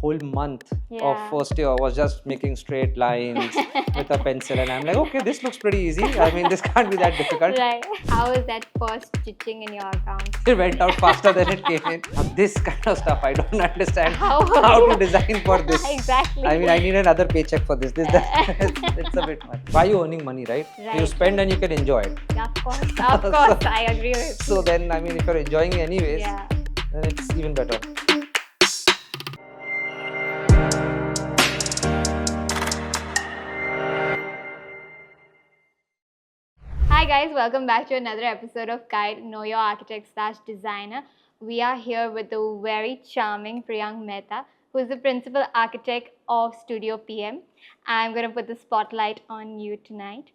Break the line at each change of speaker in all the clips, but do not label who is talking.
whole month of first year was just making straight lines with a pencil, and I'm like, okay, this looks pretty easy. I mean, this can't be that difficult.
Right. How is that first stitching in your account?
It went out faster than it came in. Now, this kind of stuff, I don't understand
How
to design for this.
Exactly.
I mean, I need another paycheck for this. It's a bit much. Why are you earning money, right?
Right.
You spend and you can enjoy it.
Yeah, of course. Of course, I agree with you.
So then, I mean, if you're enjoying it anyways,
Yeah.
then it's even better.
Hi guys, welcome back to another episode of KYAD, Know Your Architect / Designer. We are here with the very charming Priyank Mehta, who is the principal architect of Studio PM. I'm going to put the spotlight on you tonight.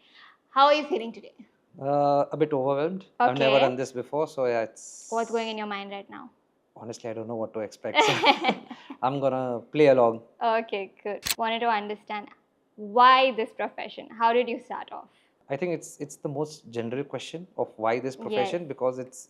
How are you feeling today?
A bit overwhelmed. I've never
Okay.
done this before, so yeah, it's...
What's going in your mind right now?
Honestly, I don't know what to expect. So I'm gonna play along.
Okay, good. Wanted to understand why this profession? How did you start off?
I think it's the most general question of why this profession,
Yes.
because it's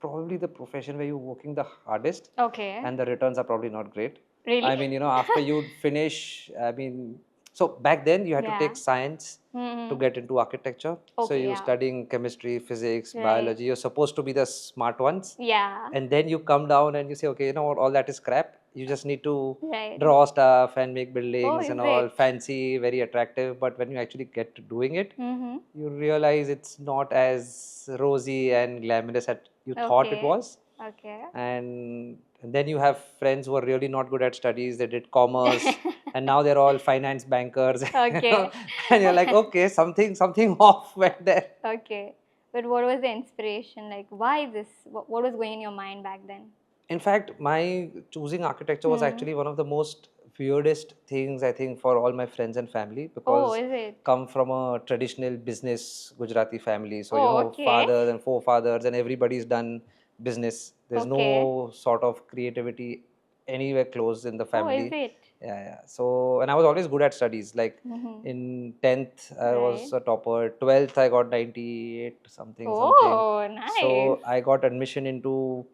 probably the profession where you're working the hardest
Okay.
and the returns are probably not great.
Really?
I mean, after you finish, I mean, so back then you had to
Yeah.
take science to get into architecture. So
Okay,
you're
yeah.
studying chemistry, physics,
Right.
biology. You're supposed to be the smart ones.
Yeah.
And then you come down and you say, okay, you know what, all that is crap. You just need to
Right.
draw stuff and make
Oh,
buildings
is
and all
it?
fancy, very attractive. But when you actually get to doing it,
Mm-hmm.
you realize it's not as rosy and glamorous as you thought it
Okay.
was.
Okay.
And then you have friends who are really not good at studies. They did commerce, and now they're all finance bankers.
Okay.
And you're like, okay, something off went there.
Okay. But what was the inspiration? Like, why this? What was going in your mind back then?
In fact, my choosing architecture was actually one of the most weirdest things, I think, for all my friends and family,
Oh,
because
is it?
come from a traditional business Gujarati family. So,
Oh, okay.
fathers and forefathers and everybody's done business. There's
Okay.
no sort of creativity anywhere close in the
Oh,
family.
is it?
Yeah, yeah. So, and I was always good at studies. Like
Mm-hmm.
in 10th, I was
Right.
a topper. 12th, I got 98 something.
Oh, nice.
So, I got admission into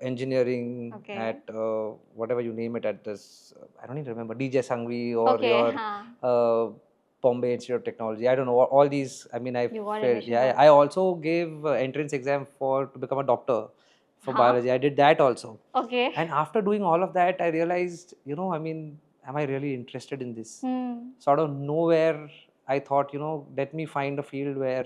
engineering
Okay.
at whatever you name it at this. I don't even remember, DJ Sangvi or
Okay,
your
huh.
Bombay Institute of Technology. I don't know all these. I mean, I
You got
failed.
admission
Yeah,
for-
I also gave entrance exam to become a doctor for
Huh?
biology. I did that also.
Okay.
And after doing all of that, I realized, I mean, am I really interested in this? Sort of nowhere, I thought, let me find a field where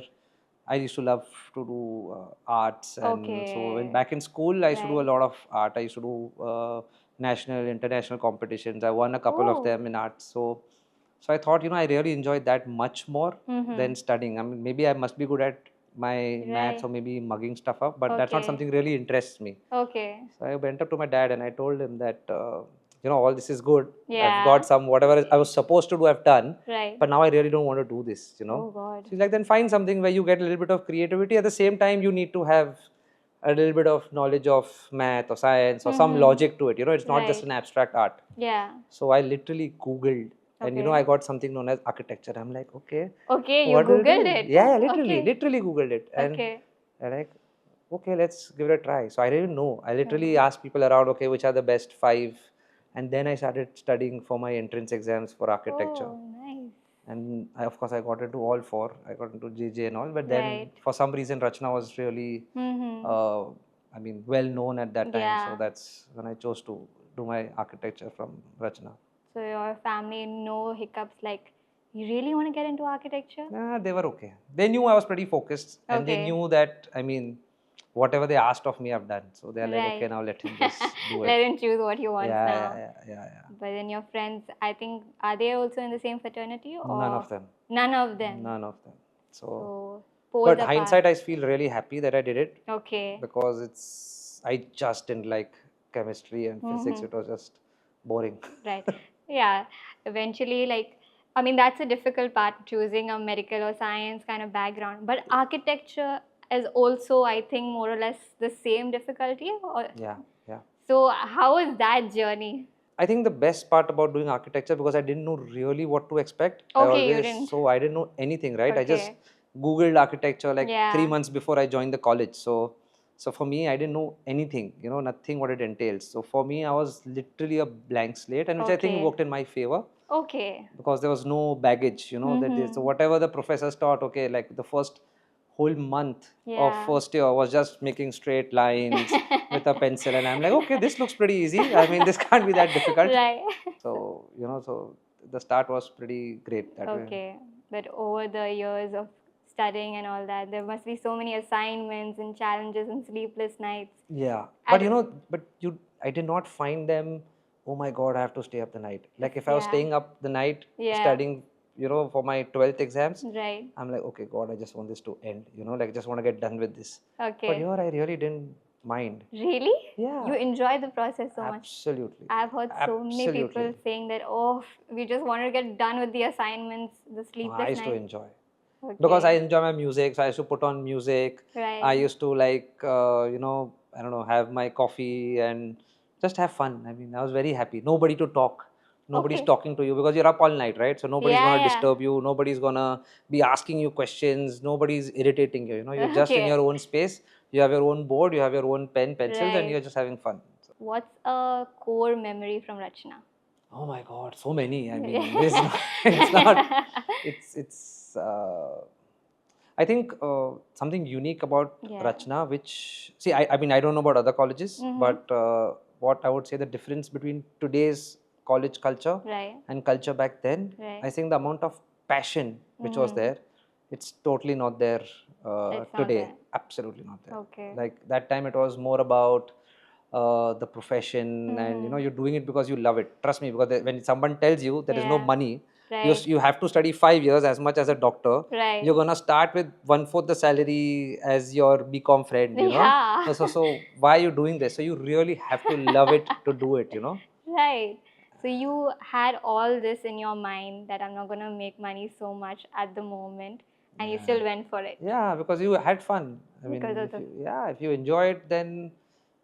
I used to love to do arts. And so when
Okay.
back in school, I used to do a
Right.
lot of art. I used to do national, international competitions. I won a couple of
Oh.
them in arts. So I thought, I really enjoyed that much more than studying. I mean, maybe I must be good at my maths
Right.
or maybe mugging stuff up, but that's not
Okay.
something really interests me.
Okay.
So I went up to my dad and I told him that, all this is good. I've
Yeah.
got some, whatever I was supposed to do, I've done.
Right.
But now I really don't want to do this,
Oh God.
So he's like, then find something where you get a little bit of creativity. At the same time, you need to have a little bit of knowledge of math or science or some logic to it. It's not just
Right.
an abstract art.
Yeah.
So I literally Googled and,
Okay.
I got something known as architecture. I'm like, okay.
Okay, you
what do
Googled
do?
it.
Yeah, literally,
Okay.
literally Googled it. And
Okay.
I'm like, okay, let's give it a try. So I didn't know. I literally asked people around, okay, which are the best 5? And then I started studying for my entrance exams for architecture.
Oh, nice.
And of course, I got into all 4. I got into JJ and all. But then
Right.
for some reason, Rachna was really, I mean, well known at that time.
Yeah.
So that's when I chose to do my architecture from Rachna.
So your family, no hiccups like, you really want to get into architecture?
They were okay. They knew I was pretty focused. And they
Okay.
knew that, I mean, whatever they asked of me, I've done. So they're like, okay,
Right.
now let him just do it.
Let him choose what he wants now.
Yeah.
But then your friends, I think, are they also in the same fraternity or?
None of them.
None of them.
None of them. So,
So, poles
but
apart.
hindsight, I feel really happy that I did it
Okay.
because I just didn't like chemistry and physics. It was just boring.
Right. Yeah. Eventually, like, I mean, that's a difficult part, choosing a medical or science kind of background. But architecture is also, I think, more or less the same difficulty. Or,
Yeah.
so, how is that journey?
I think the best part about doing architecture, because I didn't know really what to expect.
Okay, you didn't.
So I didn't know anything, right? I just
Okay.
Googled architecture like
Yeah.
3 months before I joined the college. So So for me, I didn't know anything, nothing what it entails. So for me, I was literally a blank slate, and which I think
Okay.
worked in my favor
Okay.
because there was no baggage, that is, so whatever the professors taught, okay, like the first whole month of
Yeah.
first year was just making straight lines with a pencil, and I'm like, okay, this looks pretty easy. I mean, this can't be that difficult.
Right.
So, so the start was pretty great that way.
Okay. But over the years of studying and all that, there must be so many assignments and challenges and sleepless nights.
Yeah,
I
but I did not find them. Oh my God, I have to stay up the night. Like if I was
Yeah.
staying up the night
Yeah.
studying, for my 12th exams,
Right.
I'm like, okay, God, I just want this to end. Like I just want to get done with this. But
Okay.
here, I really didn't mind.
Really?
Yeah.
You enjoy the process so much.
Absolutely.
I've heard so many people
Absolutely.
saying that, oh, we just want to get done with the assignments, the
No,
sleepless
I used to
nights.
enjoy.
Okay.
Because I enjoy my music, so I used to put on music.
Right.
I used to I don't know, have my coffee and just have fun. I mean, I was very happy. Nobody to talk. Nobody's
Okay.
talking to you because you're up all night, right? So nobody's
Yeah,
gonna
yeah.
disturb you. Nobody's gonna be asking you questions. Nobody's irritating you. You're just in
Okay.
your own space. You have your own board. You have your own pen, pencils, and
Right.
you're just having fun. So,
What's a core memory from Rachna?
oh my God, so many. I mean, it's not. It's. I think something unique about
Yeah.
Rachna, which see, I mean, I don't know about other colleges, but what I would say the difference between today's college culture
Right.
and culture back then,
Right.
I think the amount of passion which was there, it's totally not there
It's not
today.
there.
Absolutely not there.
Okay.
Like that time, it was more about the profession, and you're doing it because you love it. Trust me, because when someone tells you there is no
Yeah.
money,
Right.
you have to study 5 years as much as a doctor.
Right.
You're gonna start with 1/4 the salary as your BCom friend,
Yeah.
So why are you doing this? So you really have to love it to do it,
Right. So you had all this in your mind that I'm not gonna make money so much at the moment, and you still went for it.
Yeah, because you had fun. I mean,
Because of
if you enjoy it, then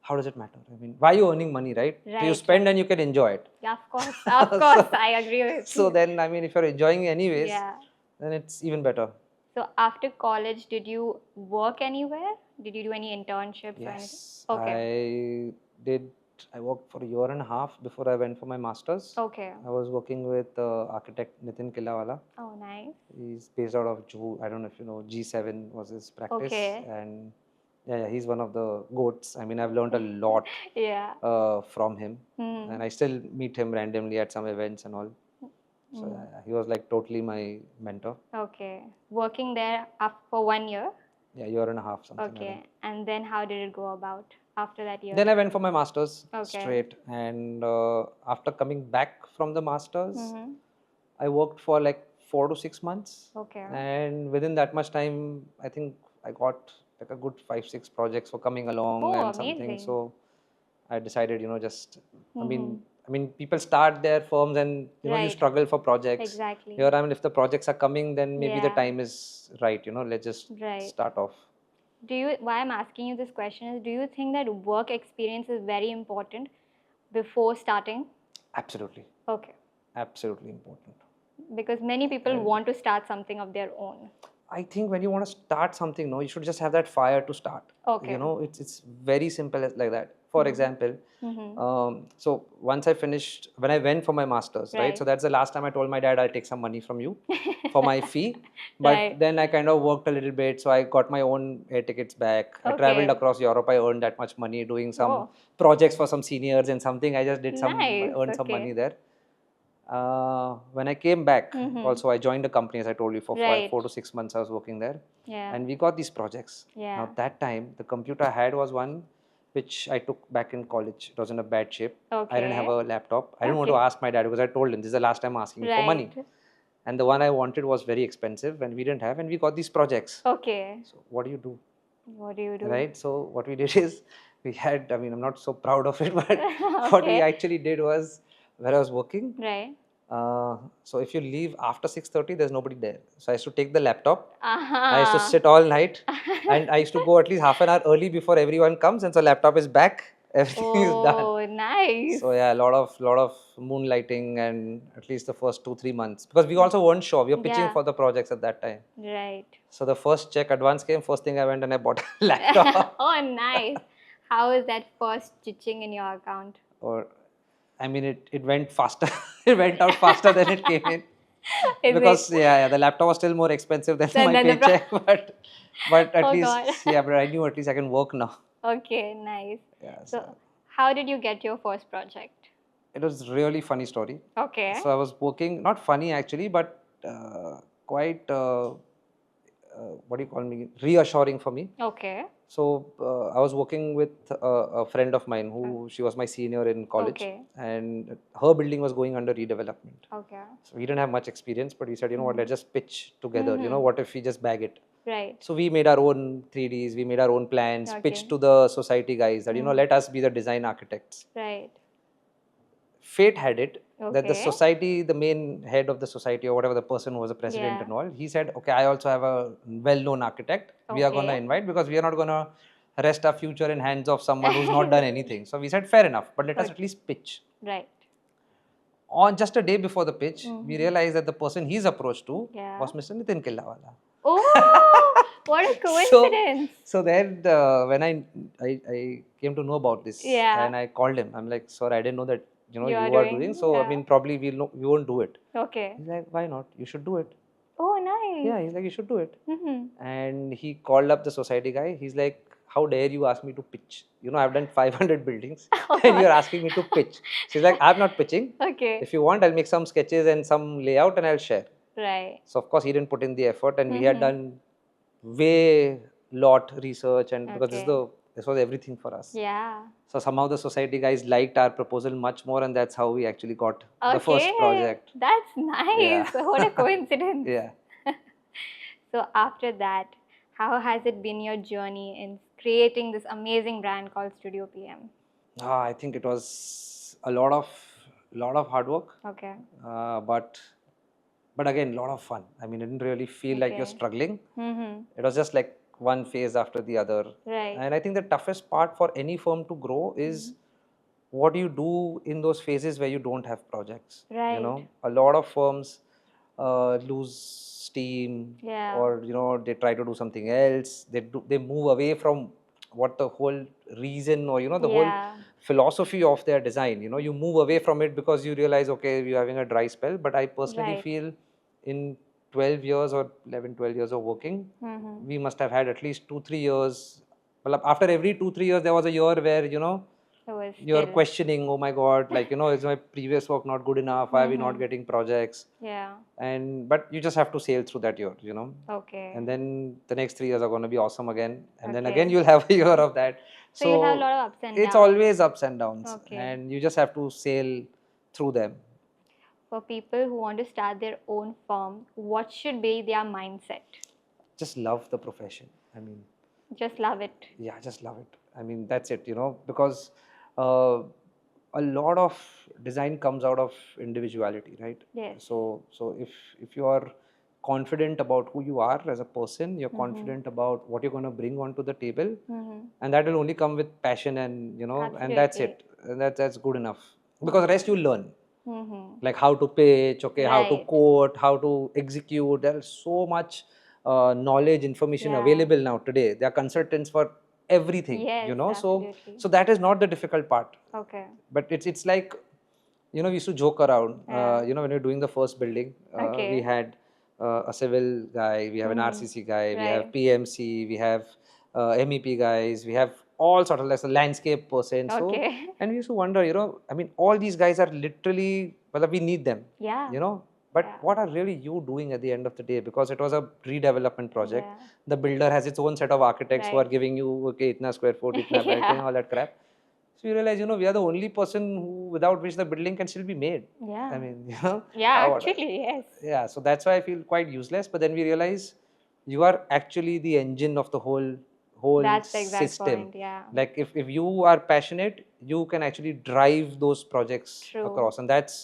how does it matter? I mean, why are you earning money, right? So you
Right,
spend
right.
and you can enjoy it.
Yeah, of course. Of course, I agree with
So
you.
then, I mean, if you're enjoying it anyways,
Yeah.
then it's even better.
So after college, did you work anywhere? Did you do any internships or anything?
Yes,
Okay.
I worked for a year and a half before I went for my master's.
Okay.
I was working with architect Nitin Killawala.
Oh, nice.
He's based out of Juhu. I don't know if you know, G7 was his practice.
Okay.
And yeah, he's one of the goats. I mean, I've learned a lot
Yeah.
from him.
Hmm.
And I still meet him randomly at some events and all. So yeah, he was like totally my mentor.
Okay. Working there for 1 year?
Yeah, year and a half, something like
Okay. And then how did it go about after that year?
Then I went for my master's
Okay.
straight, and after coming back from the master's,
Mm-hmm.
I worked for like 4 to 6 months,
Okay.
and within that much time, I think I got like a good 5, 6 projects were coming along
Oh,
and something.
amazing.
So I decided, just
Mm-hmm.
I mean, people start their firms and you
Right.
struggle for projects.
Exactly.
Here, I mean, if the projects are coming, then maybe the
Yeah.
time is right. Let's just
Right.
start off.
Why I'm asking you this question is, do you think that work experience is very important before starting?
Absolutely,
Okay.
absolutely important.
Because many people want to start something of their own.
I think when you want to start something, no, you should just have that fire to start.
Okay.
It's very simple like that. For example, so once I finished, when I went for my master's, right? So that's the last time I told my dad I'll take some money from you for my fee. But
Right.
then I kind of worked a little bit, so I got my own air tickets back. I traveled
Okay.
across Europe. I earned that much money doing some
Oh.
projects for some seniors and something. I just did some,
Nice.
earned some
Okay.
money there. When I came back, also I joined a company, as I told you, for
Right.
4 to 6 months I was working there.
Yeah.
And we got these projects.
Yeah.
Now that time, the computer I had was one which I took back in college. It was in a bad shape. I didn't have
Okay.
a laptop. I didn't want to
Okay.
ask my dad because I told him this is the last time I'm asking you for money.
Right.
And the one I wanted was very expensive and we didn't have, and we got these projects.
Okay.
So what do you do?
What do you do?
Right? So what we did is we had, I mean, I'm not so proud of it, but what we
Okay.
actually did was, where I was working,
Right.
so if you leave after 6:30, there's nobody there. So I used to take the laptop. I used to
Uh-huh.
sit all night, and I used to go at least half an hour early before everyone comes, and so laptop is back, Everything is done.
Oh, nice.
So yeah, a lot of moonlighting, and at least the first 2-3 months, because we also weren't sure. We were pitching
Yeah.
for the projects at that time.
Right.
So the first check advance came. First thing I went and I bought a laptop.
Oh, nice. How is that first stitching in your account?
Or, I mean, it went faster. It went out faster than it came in.
Is
Because
it?
yeah, the laptop was still more expensive than my
Then the
paycheck, but at
Oh,
least
God.
yeah, but I knew at least I can work now.
Okay, nice.
Yeah,
So,
so
how did you get your first project?
it was really funny story.
Okay.
So I was working, not funny actually, but quite what do you call me, reassuring for me.
Okay.
So I was working with a friend of mine who she was my senior in college,
Okay.
and her building was going under redevelopment.
Okay.
So we didn't have much experience, but we said, you know what, let's just pitch together. You know,
Mhm.
what if we just bag it?
Right.
So we made our own 3Ds, we made our own plans,
Okay.
pitched to the society guys that, you know,
Mm.
let us be the design architects.
Right.
Fate had it that the
Okay.
society, the main head of the society or whatever, the person who was the president
Yeah.
and all, he said, okay, I also have a well-known architect. We are going to
Okay.
invite, because we are not going to rest our future in hands of someone who's not done anything. So we said, fair enough, but let us at least pitch.
Right.
On just a day before the pitch, we
Mhm.
realized that the person he's approached to
Yeah.
was Mr. Nitin Killawala.
Oh, what a coincidence.
So then when I came to know about this,
Yeah.
and I called him. I'm like, sir, I didn't know that
You
you
are
are
doing,
doing. So I
yeah.
mean, probably we won't do it.
Okay.
He's like, why not? You should do it.
Oh, nice.
Yeah, he's like, you should do it.
Mm-hmm.
And he called up the society guy. He's like, how dare you ask me to pitch? You know, I've done 500 buildings, and you're asking me to pitch. She's like, I'm not pitching.
Okay.
If you want, I'll make some sketches and some layout, and I'll share.
Right.
So of course, he didn't put in the effort, and we
Mhm.
had done way lot research, and because
Okay.
this was everything for us.
Yeah.
So somehow the society guys liked our proposal much more, and that's how we actually got the first
Okay.
project.
That's nice.
Yeah.
What a coincidence.
Yeah.
So after that, how has it been your journey in creating this amazing brand called Studio PM?
I think it was a lot of hard work,
Okay.
but again, a lot of fun. I mean, it didn't really feel like you're
Okay.
struggling.
Mm-hmm.
It was just like one phase after the other.
Right.
And I think the toughest part for any firm to grow is what do you do in those phases where you don't have projects.
Right.
You know, a lot of firms lose steam,
Yeah.
or they try to do something else. They move away from what the whole reason, or the whole
Yeah.
philosophy of their design. You move away from it because you realize, okay, we're having a dry spell. But I personally
Right.
feel in 12 years or 11 12 years of working,
Mm-hmm.
we must have had at least 2-3 years. Well, after every 2-3 years there was a year where
It was
you're
still.
questioning, oh my god, like is my previous work not good enough? Why are we not getting projects?
Yeah.
But you just have to sail through that year,
Okay.
and then the next 3 years are going to be awesome again, and then
Okay.
again you'll have a year of that.
So you'll have a lot of ups and
it's
downs.
always ups and downs,
Okay.
and you just have to sail through them.
For people who want to start their own firm, what should be their mindset?
Just love the profession. I mean,
Just love it.
yeah, just love it. I mean, that's it, because uh, a lot of design comes out of individuality, right?
Yes.
So if you are confident about who you are as a person, you're confident about what you're going to bring onto the table, and that will only come with passion, and and that's
Absolutely.
it. And that's good enough, because rest you learn,
Mm-hmm.
like how to pitch, okay, how to
Right.
quote, how to execute. There's so much knowledge, information
Yeah.
available now today. There are consultants for everything.
Yes,
So
absolutely.
that is not the difficult part.
Okay.
But it's like, we used to joke around.
Yeah.
When we were doing the first building,
Okay.
we had a civil guy, we have an RCC guy, we have
Right.
PMC, we have MEP guys, we have all sort of like a landscape person. So,
Okay.
and we used to wonder, I mean, all these guys are literally, well, we need them.
Yeah.
But
Yeah.
what are really you doing at the end of the day? Because it was a redevelopment project.
Yeah.
The builder has its own set of architects who are
Right.
giving you, okay, itna square foot, itna bed,
Yeah.
all that crap. So you realize, we are the only person without which the building can still be made.
Yeah.
I mean,
Yeah,
what-
actually, yes.
yeah. So that's why I feel quite useless. But then we realize you are actually the engine of the whole
That's the exact
system.
point. Yeah.
Like if you are passionate, you can actually drive those projects
True.
across, and that's,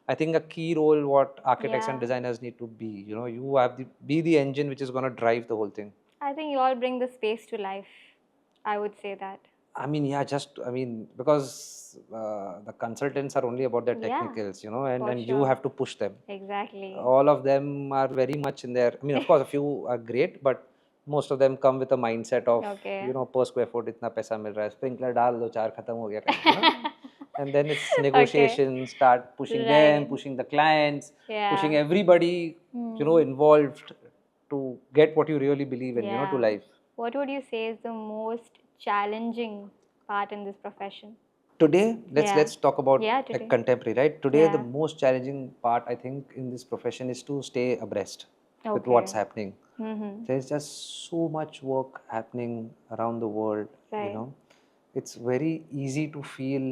I think, a key role what architects and
Yeah.
designers need to be. You have be the engine which is going to drive the whole thing.
I think you all bring the space to life. I would say that.
I mean, yeah, because the consultants are only about the
Yeah,
technicals, and
for
you
sure.
have to push them.
Exactly.
All of them are very much in there. I mean, of course, a few are great, but most of them come with a mindset of,
Okay.
per square foot, itna paisa mil raha hai, sprinkler डाल दो, चार खत्म हो गया, kind of, And then it's
Okay.
negotiations, start pushing them,
Right.
pushing the clients, pushing
Yeah.
everybody, involved to get what you really believe in, to
Yeah.
life.
What would you say is the most challenging part in this profession?
Today, let's
Yeah.
let's talk about
Yeah,
like
today.
contemporary, right? Today, the
Yeah.
most challenging part I think in this profession is to stay abreast with
Okay.
what's happening.
Mm-hmm.
There's just so much work happening around the world,
Right.
It's very easy to feel,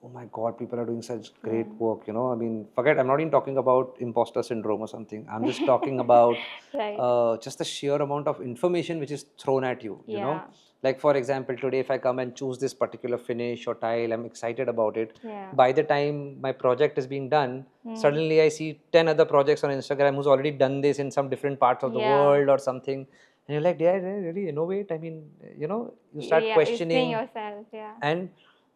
oh my God, people are doing such great work, I mean, forget, I'm not even talking about imposter syndrome or something. I'm just talking about
Right.
just the sheer amount of information which is thrown at you,
Yeah.
Like, for example, today, if I come and choose this particular finish or tile, I'm excited about it.
Yeah.
By the time my project is being done, suddenly I see 10 other projects on Instagram who's already done this in some different parts of the
Yeah.
world or something. And you're like, did I really innovate? I mean, you start
Yeah, explain
questioning.
yourself. Yeah.
And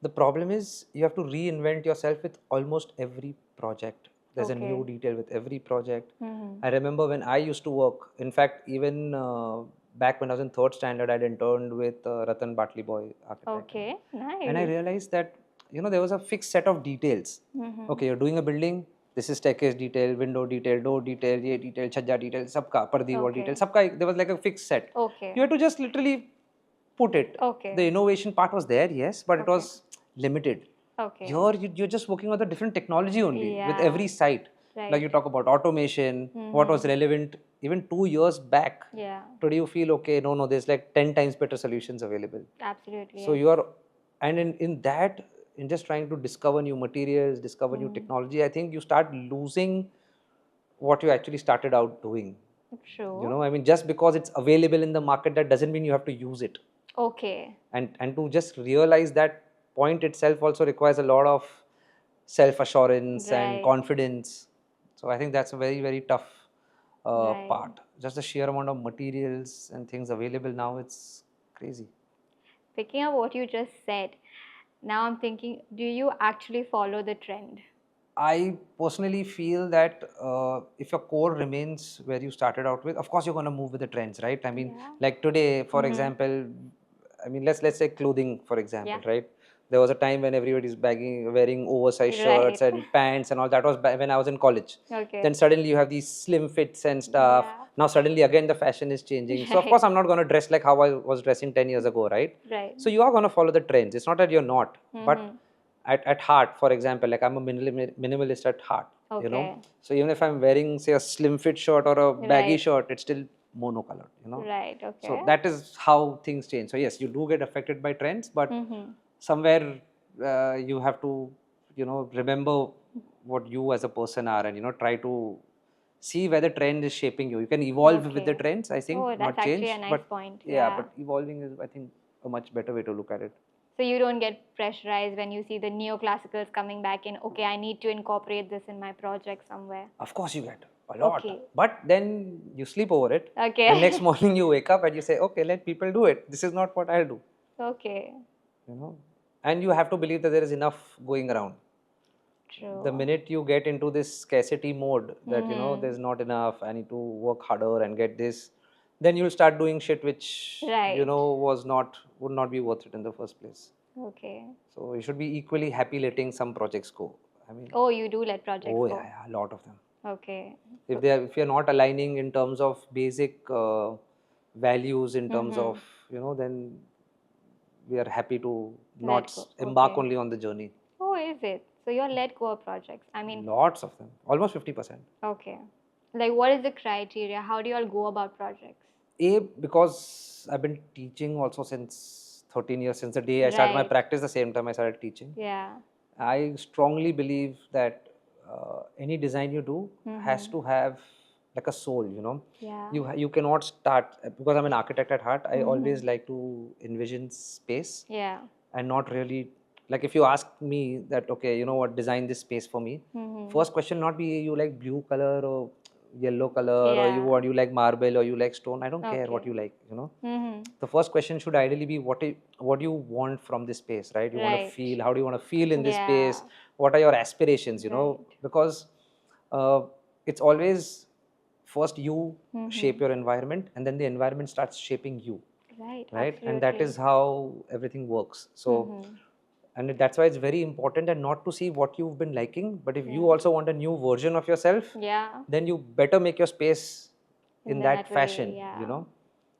the problem is you have to reinvent yourself with almost every project. There's a new
Okay.
detail with every project.
Mm-hmm.
I remember when I used to work, in fact, even back when I was in third standard, I'd interned with Ratan Batley Boy architect.
Okay.
And I
Nice.
realized that, there was a fixed set of details.
Mm-hmm.
Okay, you're doing a building, this is staircase detail, window detail, door detail, ye detail, chhajja detail, sabka, pardi wall detail,
Okay.
sabka, there was like a fixed set.
Okay.
You had to just literally put it.
Okay.
The innovation part was there, yes, but it
Okay.
was limited.
Okay.
Here, you're just working on the different technology only with
Yeah.
every site.
Right.
Like you talk about automation, what was relevant even 2 years back.
Yeah.
Today you feel, okay, no, there's like 10 times better solutions available.
Absolutely.
So
Yes.
you are, and in that, in just trying to discover new materials, discover new technology, I think you start losing what you actually started out doing.
True.
I mean, just because it's available in the market, that doesn't mean you have to use it.
Okay.
And to just realize that point itself also requires a lot of self assurance and
Right.
confidence. So I think that's a very, very tough
Right.
part. Just the sheer amount of materials and things available now, it's crazy.
Picking up what you just said, now I'm thinking, do you actually follow the trend?
I personally feel that if your core remains where you started out with, of course you're going to move with the trends, right? I mean,
Yeah.
like today, for example, I mean, let's say clothing, for example,
Yeah.
right? There was a time when everybody's wearing oversized shirts
Right.
and pants and all. That was when I was in college.
Okay.
Then suddenly you have these slim fits and stuff.
Yeah.
Now suddenly again the fashion is changing. So of
Right.
course I'm not going to dress like how I was dressing 10 years ago, right?
Right.
So you are going to follow the trends. It's not that you're not, but
Mm-hmm.
at heart, for example, like I'm a minimalist at heart,
Okay.
So even if I'm wearing, say, a slim fit shirt or a baggy
Right.
shirt, it's still monocolored,
Right. Okay.
So that is how things change. So yes, you do get affected by trends, but
Mm-hmm.
somewhere you have to, remember what you as a person are, and try to see where the trend is shaping you. You can evolve with the
Okay.
trends, I think,
Oh, that's
not
actually
change,
a nice
but
point.
yeah,
Yeah.
but evolving is, I think, a much better way to look at it.
So you don't get pressurized when you see the neoclassicals coming back in, okay, I need to incorporate this in my project somewhere.
Of course you get a lot,
Okay.
but then you sleep over it.
Okay.
And next morning you wake up and you say, okay, let people do it. This is not what I'll do.
Okay.
And you have to believe that there is enough going around.
True.
The minute you get into this scarcity mode, that there's not enough, I need to work harder and get this, then you'll start doing shit which
Right.
would not be worth it in the first place.
Okay.
So you should be equally happy letting some projects go. I mean,
Oh, you do let projects
oh
go.
yeah, a lot of them.
Okay.
If you're not aligning in terms of basic values, in terms of then we are happy to
Let
not
go.
embark
Okay.
only on the journey.
Oh, is it? So you're let go of projects. I mean,
Lots of them, almost 50%.
okay. Like, what is the criteria? How do you all go about projects?
Because I've been teaching also since 13 years, since the day I started my
Right.
practice, the same time I started teaching.
Yeah.
I strongly believe that any design you do has to have like a soul.
Yeah.
You cannot start, because I'm an architect at heart. I always like to envision space
Yeah.
and not really, like, if you ask me that, okay, design this space for me. First question not be you like blue color or yellow color, or you like marble, or you like stone. I don't care what you like, you know. The first question should ideally be what do you want from this space, right? You want to feel, how do you want to feel in this space? What are your aspirations, you know? Because it's always first you shape your environment, and then the environment starts shaping you, right? And that is how everything works. So and that's why it's very important, and not to see what you've been liking, but if you also want a new version of yourself, then you better make your space in that fashion, you know.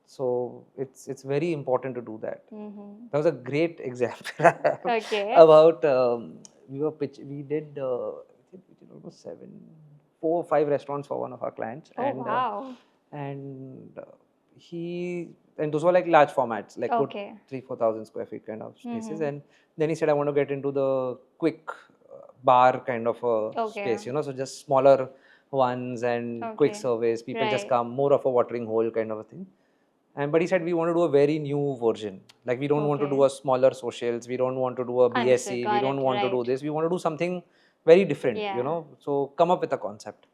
So it's very important to do that. That was a great example about we did almost 4 or 5 restaurants for one of our clients, and those were like large formats, like 3,000-4,000 square feet kind of spaces. And then he said, I want to get into the quick bar kind of a space, you know, so just smaller ones and quick service. People just come, more of a watering hole kind of a thing. But he said, we want to do a very new version. Like, we don't want to do a smaller socials. We don't want to do a BSc. We don't want to do this. We want to do something very different, you know. So come up with a concept.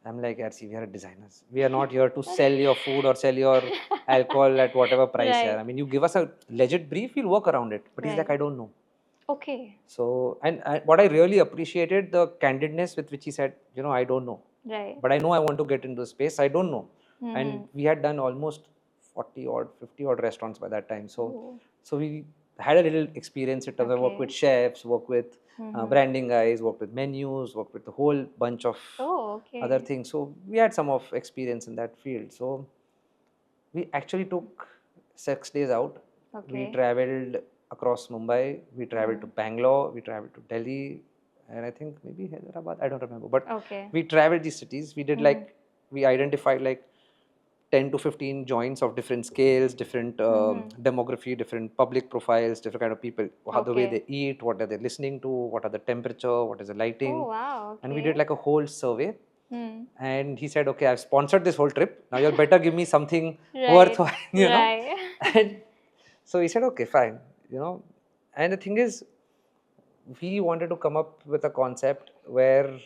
I'm like, see, we are designers. We are not here to sell your food or sell your alcohol at whatever price. I mean, you give us a legit brief, we'll work around it. But he's like, I don't know. So, and what I really appreciated, the candidness with which he said, you know, I don't know. But I know I want to get into the space. I don't know. And we had done almost 40 odd, 50 odd restaurants by that time. So we had a little experience in terms of work with chefs, work with branding guys, work with menus, work with a whole bunch of other things. So we had some of experience in that field. So we actually took 6 days out. We traveled across Mumbai. We traveled to Bangalore. We traveled to Delhi, and I think maybe Hyderabad. I don't remember. But we traveled these cities. We did we identified like 10 to 15 joints of different scales, different demography, different public profiles, different kind of people, how the way they eat, what are they listening to, what are the temperature, what is the lighting. And we did like a whole survey. And he said, okay, I've sponsored this whole trip. Now you'll better give me something worthwhile, you know. And so he said, okay, fine, you know. And the thing is, we wanted to come up with a concept where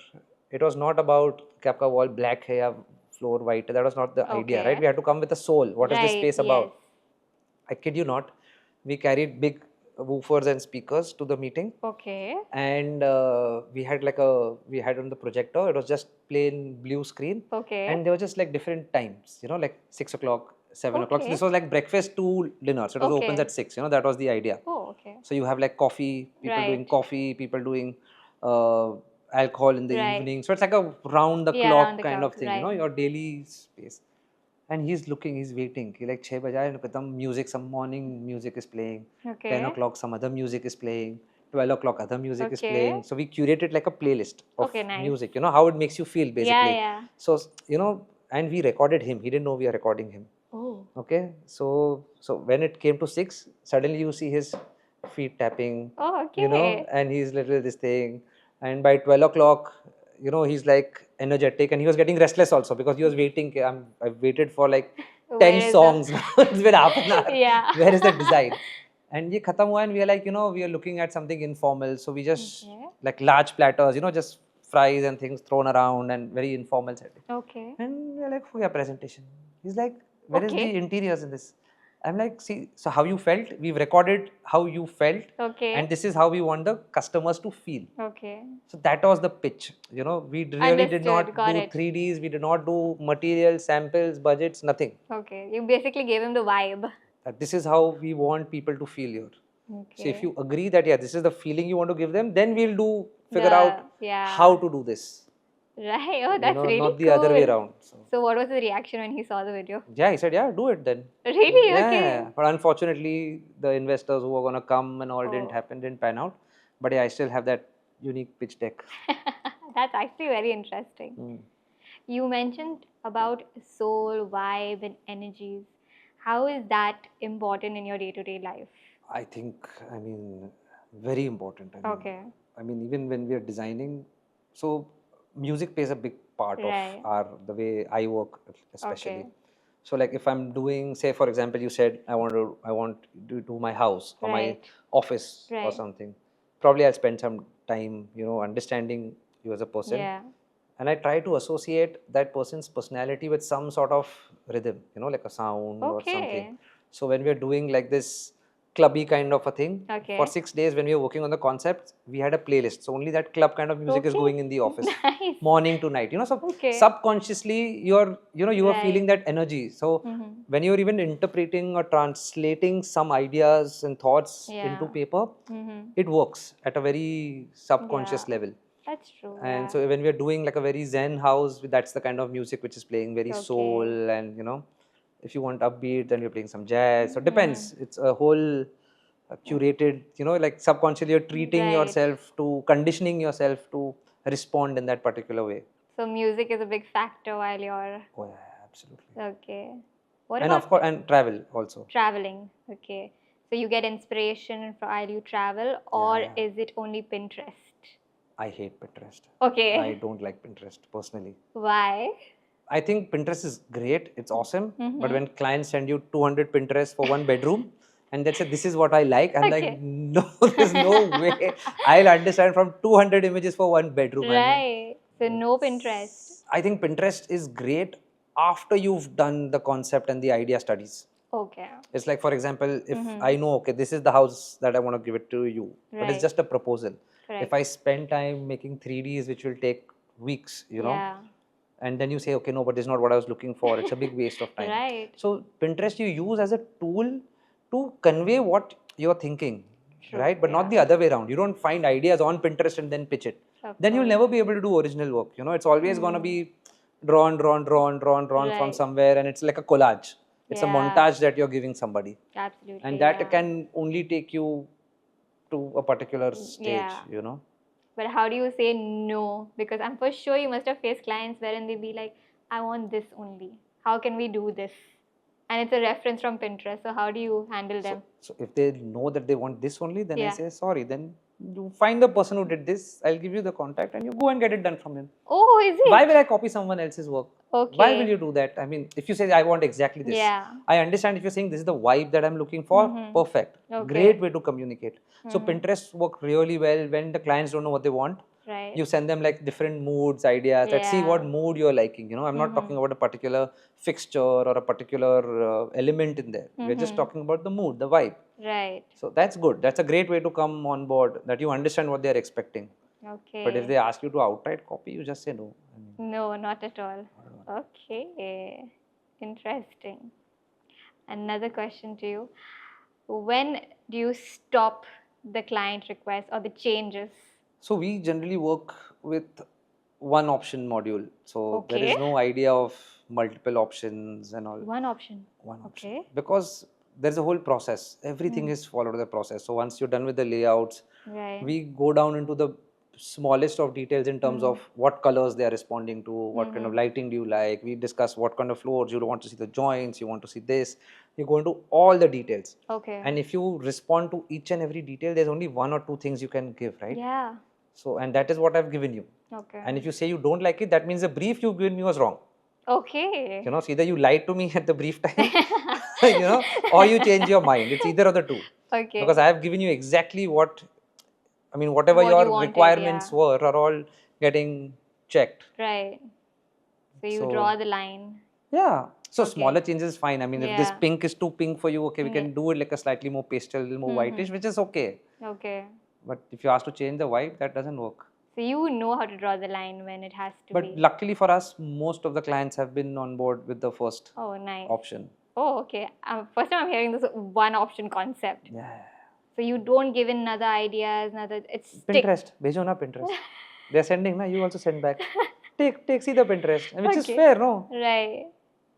it was not about कि आपका wall black है या floor white. That was not the idea, right? We had to come with a soul. What is this space about? I kid you not. We carried big woofers and speakers to the meeting. And we had on the projector, it was just plain blue screen. And they were just like different times, you know, like 6 o'clock, 7 o'clock. So this was like breakfast to dinner. So it was opens at 6, you know, that was the idea. So you have like coffee, people doing coffee, people doing alcohol in the evening. So it's like a round the clock kind of thing, you know, your daily space. And he's waiting. He like 6 baje, music, some morning music is playing. 10 o'clock, some other music is playing. 12 o'clock, other music is playing. So we curated like a playlist of music, you know, how it makes you feel basically. So, you know, and we recorded him. He didn't know we are recording him. Okay. So when it came to 6, suddenly you see his feet tapping, you know, and he's little this thing. And by 12 o'clock, you know, he's like energetic, and he was getting restless also because he was waiting. I've waited for like 10 songs now. It's been half an hour. Where is the design? And ye khatam hua, and we are like, you know, we are looking at something informal. So we just like large platters, you know, just fries and things thrown around and very informal setting. And we are like, oh yeah, presentation. He's like, where is the interiors in this? I'm like, see, so how you felt? We've recorded how you felt, and this is how we want the customers to feel. So that was the pitch. You know, we really did not do 3Ds. We did not do material, samples, budgets, nothing.
You basically gave him the vibe.
That this is how we want people to feel here. So if you agree that, yeah, this is the feeling you want to give them, then we'll figure out how to do this.
Right. Oh, that's really
not the
cool.
other way around.
So what was the reaction when he saw the video?
Yeah, he said, yeah, do it then.
Really?
Yeah.
Okay.
But unfortunately, the investors who were going to come and all didn't pan out. But yeah, I still have that unique pitch deck.
That's actually very interesting. You mentioned about soul, vibe, and energies. How is that important in your day-to-day life?
I think, very important. I mean, even when we are designing, so music plays a big part of the way I work, especially. So like if I'm doing, say for example, you said I want to do my house or my office or something. Probably I'll spend some time, you know, understanding you as a person and I try to associate that person's personality with some sort of rhythm, you know, like a sound or something. So when we are doing like this clubby kind of a thing, for 6 days when we were working on the concept, we had a playlist. So only that club kind of music is going in the office, morning to night. You know, so subconsciously you are feeling that energy. So when you're even interpreting or translating some ideas and thoughts into paper, it works at a very subconscious level.
That's true.
And so when we are doing like a very zen house, that's the kind of music which is playing, very soul, and you know, if you want upbeat, then you're playing some jazz. So it depends. It's a whole curated, you know, like subconsciously you're treating yourself to, conditioning yourself to respond in that particular way.
So music is a big factor while you're...
Oh yeah, absolutely.
Okay. What
and
about
of course, and travel also.
Traveling. Okay. So you get inspiration while you travel, or is it only Pinterest?
I hate Pinterest.
Okay.
I don't like Pinterest personally.
Why?
I think Pinterest is great. It's awesome. But when clients send you 200 Pinterest for one bedroom and they say, this is what I like, I'm like, no, there's no way I'll understand from 200 images for one bedroom.
Right. So no Pinterest.
I think Pinterest is great after you've done the concept and the idea studies.
Okay.
It's like, for example, if I know, okay, this is the house that I want to give it to you, but it's just a proposal. If I spend time making 3Ds, which will take weeks, you know, and then you say, okay, no, but this is not what I was looking for. It's a big waste of time. So Pinterest you use as a tool to convey what you're thinking, right? But not the other way around. You don't find ideas on Pinterest and then pitch it. Then you'll never be able to do original work. You know, it's always going to be drawn from somewhere, and it's like a collage. It's a montage that you're giving somebody.
Absolutely.
And that can only take you to a particular stage, you know.
But how do you say no? Because I'm for sure you must have faced clients wherein they be like, I want this only. How can we do this? And it's a reference from Pinterest. So how do you handle them?
So if they know that they want this only, then I say, sorry, then you find the person who did this. I'll give you the contact and you go and get it done from him.
Oh, is it?
Why will I copy someone else's work?
Okay.
Why will you do that? I mean, if you say, I want exactly this. I understand if you're saying this is the vibe that I'm looking for. Perfect. Great way to communicate. So Pinterest work really well when the clients don't know what they want. You send them like different moods, ideas. Let's see what mood you're liking. You know, I'm not talking about a particular fixture or a particular element in there. We're just talking about the mood, the vibe.
Right.
So that's good. That's a great way to come on board, that you understand what they're expecting.
Okay.
But if they ask you to outright copy, you just say no.
No, not at all. Okay. Interesting. Another question to you. When do you stop the client request or the changes?
So we generally work with one option module. So there is no idea of multiple options and all.
One option.
One option. Okay. Because there's a whole process. Everything is followed the process. So once you're done with the layouts, we go down into the smallest of details in terms of what colors they are responding to, what kind of lighting do you like. We discuss what kind of floors, you want to see the joints, you want to see this. You go into all the details. Okay. And if you respond to each and every detail, there's only one or two things you can give, right?
Yeah.
So, and that is what I've given you. Okay. And if you say you don't like it, that means the brief you've given me was wrong.
Okay.
You know, so either you lied to me at the brief time, you know, or you change your mind. It's either of the two. Okay. Because I have given you exactly what, I mean, whatever your requirements were are all getting checked.
Right. So you draw the line.
Yeah. So smaller changes is fine. I mean, if this pink is too pink for you, okay, we can do it like a slightly more pastel, a little more whitish, which is okay. Okay. But if you ask to change the vibe, that doesn't work.
So you know how to draw the line when it has to be.
But luckily for us, most of the clients have been on board with the first option.
Oh, okay. First time I'm hearing this one option concept. Yeah. So you don't give in other ideas, it's
Pinterest. Bhejo na Pinterest. They're sending, na, you also send back. Take, see the Pinterest, which is fair, no?
Right.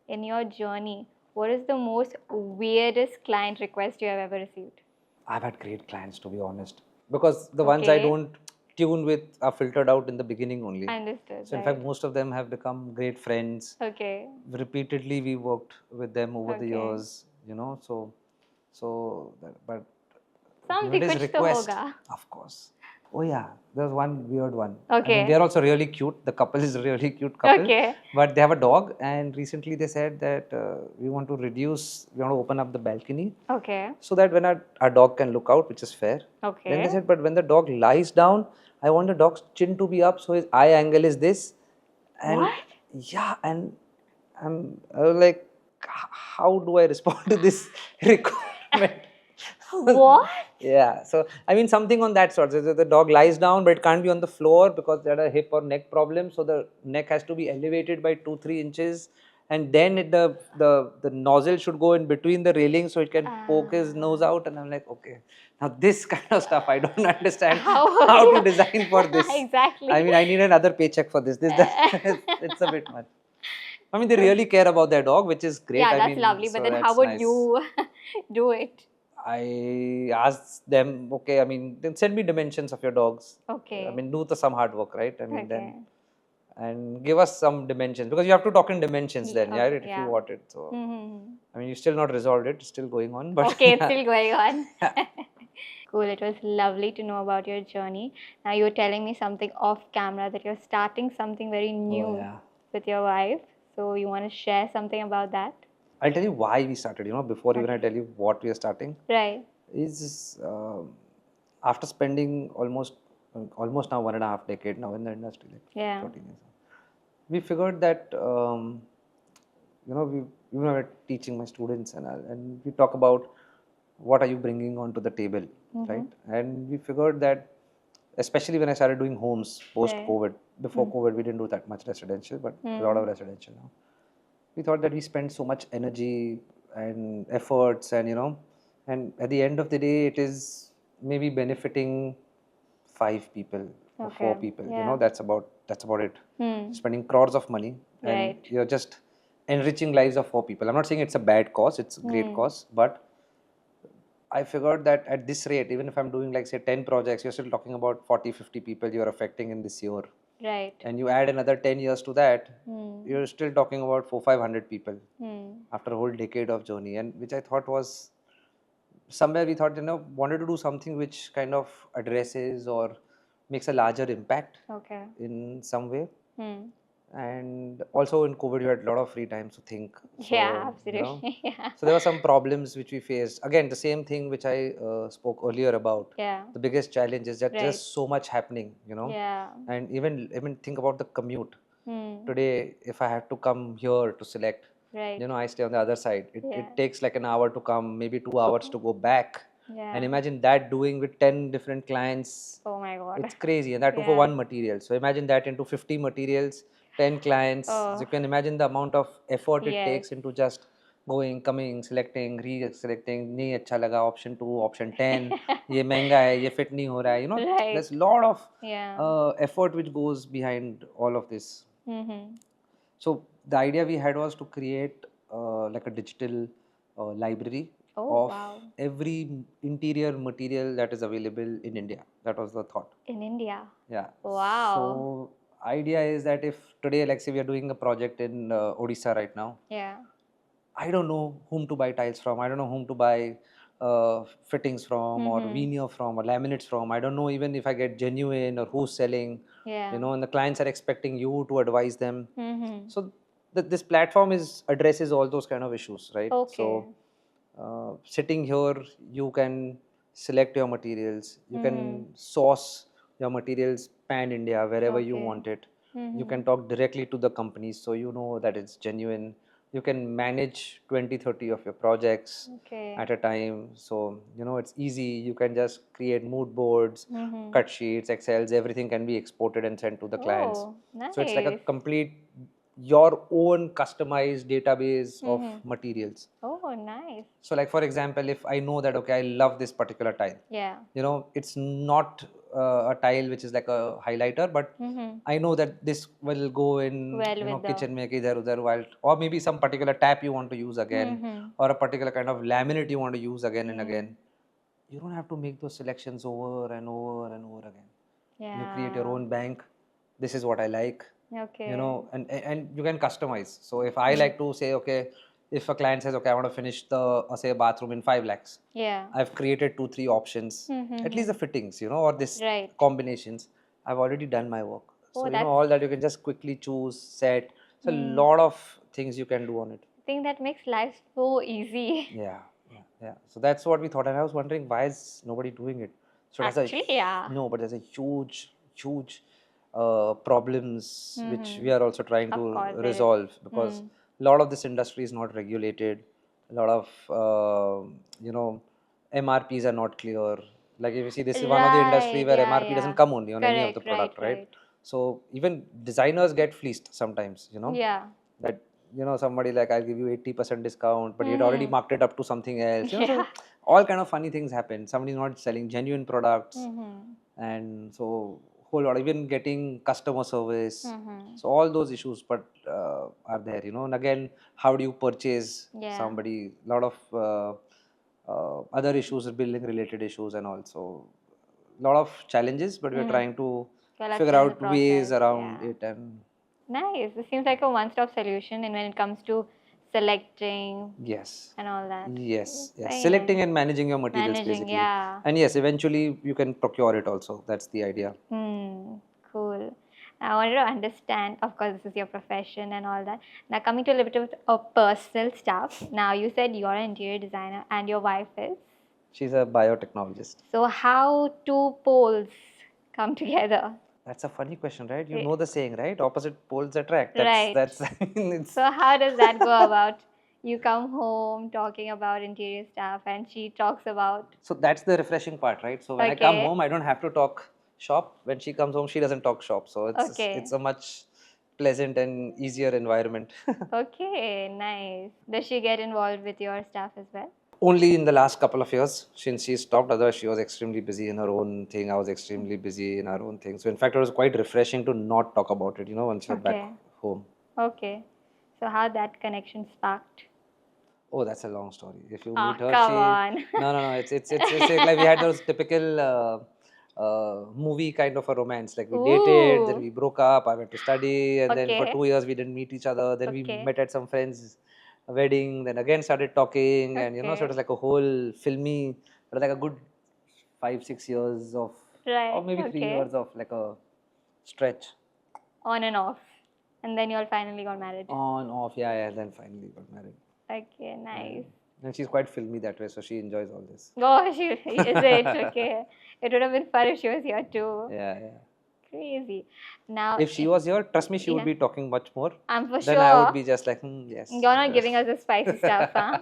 In your journey, what is the most weirdest client request you have ever received?
I've had great clients, to be honest. Because the ones I don't tune with are filtered out in the beginning only.
Understood.
So in fact, most of them have become great friends.
Okay.
Repeatedly, we worked with them over the years, you know. But
something which request,
of course. Oh yeah, there was one weird one. Okay. I mean, they're also really cute. The couple is a really cute couple. Okay. But they have a dog, and recently they said that we want to open up the balcony. Okay. So that when our dog can look out, which is fair. Okay. Then they said, but when the dog lies down, I want the dog's chin to be up, so his eye angle is this, And
What?
yeah, and I was like, how do I respond to this requirement?
What?
Yeah, so I mean something on that sort. So the dog lies down, but it can't be on the floor because they had a hip or neck problem. So the neck has to be elevated by 2-3 inches, and then the nozzle should go in between the railings so it can poke his nose out. And I'm like, okay, now this kind of stuff I don't understand how to design for this.
Exactly.
I mean, I need another paycheck for this. It's a bit much. I mean, they really care about their dog, which is great.
Yeah,
I
that's
mean,
lovely. But
so
then how
that's
would
nice.
you do it?
I asked them, okay, I mean, then send me dimensions of your dogs.
Okay.
I mean, do some hard work, right? I mean,
Okay.
then, and give us some dimensions because you have to talk in dimensions then, yeah,
Okay,
right, if you want it. So,
Mm-hmm.
I mean, you still not resolved it, it's still going on, but
Okay, it's still going on. Cool. It was lovely to know about your journey. Now you were telling me something off camera that you're starting something very new
yeah.
with your wife. So you want to share something about that?
I'll tell you why we started, before even I tell you what we are starting.
Right.
Is after spending almost now 1.5 decade now in the industry, like
Yeah.
13 years, we figured that we were teaching my students and we talk about what are you bringing onto the table, right? And we figured that especially when I started doing homes post COVID, before COVID we didn't do that much residential, but a lot of residential now. We thought that we spend so much energy and efforts and at the end of the day it is maybe benefiting 5 people or 4 people.
Yeah.
That's about it. Spending crores of money and
Right.
you're just enriching lives of 4 people. I'm not saying it's a bad cause, it's a great cause, but I figured that at this rate, even if I'm doing like say 10 projects, you're still talking about 40-50 people you're affecting in this year.
Right.
And you add another 10 years to that, you're still talking about 400-500 people after a whole decade of journey. And which I thought was somewhere we thought, wanted to do something which kind of addresses or makes a larger impact
Okay.
in some way. And also in COVID, you had a lot of free time to think. So,
Yeah, absolutely. Yeah.
So there were some problems which we faced. Again, the same thing which I spoke earlier about.
Yeah.
The biggest challenge is that
Right.
there's so much happening,
Yeah.
And even think about the commute.
Hmm.
Today, if I have to come here to select,
Right.
I stay on the other side. It
Yeah.
takes like an hour to come, maybe 2 hours to go back.
Yeah.
And imagine that doing with 10 different clients.
Oh my God.
It's crazy. And that too for
Yeah.
one material. So imagine that into 50 materials, 10 clients. So you can imagine the amount of effort it
Yes.
takes into just going, coming, selecting, re-selecting, नहीं अच्छा लगा, option 2, option 10, ये महंगा है, ये fit नहीं हो रहा है,
Right.
there's a lot of
Yeah.
effort which goes behind all of this. So the idea we had was to create like a digital library
Oh,
of
wow.
every interior material that is available in India. That was the thought.
In India.
Yeah.
Wow.
So idea is that if today, like say we are doing a project in Odisha right now,
Yeah.
I don't know whom to buy tiles from. I don't know whom to buy fittings from or veneer from or laminates from. I don't know even if I get genuine or who's selling.
Yeah.
And the clients are expecting you to advise them. So this platform addresses all those kind of issues, right?
Okay.
So sitting here, you can select your materials. You can source your materials pan India wherever you want it. You can talk directly to the companies so you know that it's genuine. You can manage 20-30 of your projects at a time. So it's easy. You can just create mood boards, cut sheets, excels, everything can be exported and sent to the clients.
Oh, nice.
So it's like a complete your own customized database of materials.
Oh, nice.
So like for example, if I know that okay, I love this particular tile,
Yeah.
it's not a tile which is like a highlighter, but I know that this will go in
With
kitchen mein idhar udhar, while or maybe some particular tap you want to use again, or a particular kind of laminate you want to use again and again. You don't have to make those selections over and over and over again.
Yeah.
You create your own bank. This is what I like.
Okay.
And you can customize. So if I like to say, okay, if a client says, okay, I want to finish the say a bathroom in 5 lakhs.
Yeah.
I've created 2-3 options, at least the fittings, or this
Right.
combinations. I've already done my work.
Oh,
So all that you can just quickly choose, set. So a lot of things you can do on it.
I think that makes life so easy.
Yeah. So that's what we thought, and I was wondering why is nobody doing it. So
Actually, yeah.
No, but there's a huge problems which we are also trying
Of
to
course, there is.
resolve, because a lot of this industry is not regulated. A lot of MRPs are not clear. Like if you see, this is one of the industry
Right,
where
yeah,
MRP doesn't
yeah.
come only on any of the
Correct,
product,
right,
right?
right.
So even designers get fleeced sometimes,
Yeah.
that somebody like, I'll give you 80% discount, but he had already marked it up to something else.
Yeah.
So all kind of funny things happen. Somebody's not selling genuine products, and so whole lot, even getting customer service. So all those issues, but are there, and again, how do you purchase
Yeah.
somebody? A lot of other issues, building related issues, and also a lot of challenges, but we're trying to figure
Collection, the
out ways
process,
around
yeah.
it. And
Nice. This seems like a one-stop solution, and when it comes to selecting
yes,
and all that.
yes,
Very
selecting
nice.
and managing your materials,
Managing,
basically.
yeah.
And yes, eventually you can procure it also. That's the idea.
Cool. I wanted to understand, of course, this is your profession and all that. Now, coming to a little bit of personal stuff. Now, you said you're an interior designer and your wife is.
She's a biotechnologist.
So, how two poles come together?
That's a funny question, right? You
Right.
know the saying, right? Opposite poles attract.
Right.
That's it's,
So, how does that go about? You come home talking about interior stuff and she talks about.
so that's the refreshing part, right? So when I come home, I don't have to talk shop. When she comes home, she doesn't talk shop. So it's a much pleasant and easier environment.
Okay, nice. Does she get involved with your stuff as well?
Only in the last couple of years since she stopped. Otherwise, she was extremely busy in her own thing. I was extremely busy in our own thing. So in fact, it was quite refreshing to not talk about it, once you're back home.
Okay. So how that connection sparked?
Oh, that's a long story. If you meet her,
Come on.
no. It's like we had those typical movie kind of a romance. Like we dated, then we broke up. I went to study, and then for 2 years we didn't meet each other. Then we met at some friend's wedding. Then again started talking, and so it was like a whole filmy. It was like a good 5-6 years of, or maybe 3 years of like a stretch.
On and off. And then you all finally got married.
On, off, yeah. Then finally got married.
Okay, nice.
And she's quite filmy that way, so she enjoys all this.
Oh, is it? Okay. It would have been fun if she was here too.
Yeah.
Crazy. Now,
if she was here, trust me, she would be talking much more.
I'm for
then
sure.
I would be just like, yes.
You're not giving us the spicy stuff, huh?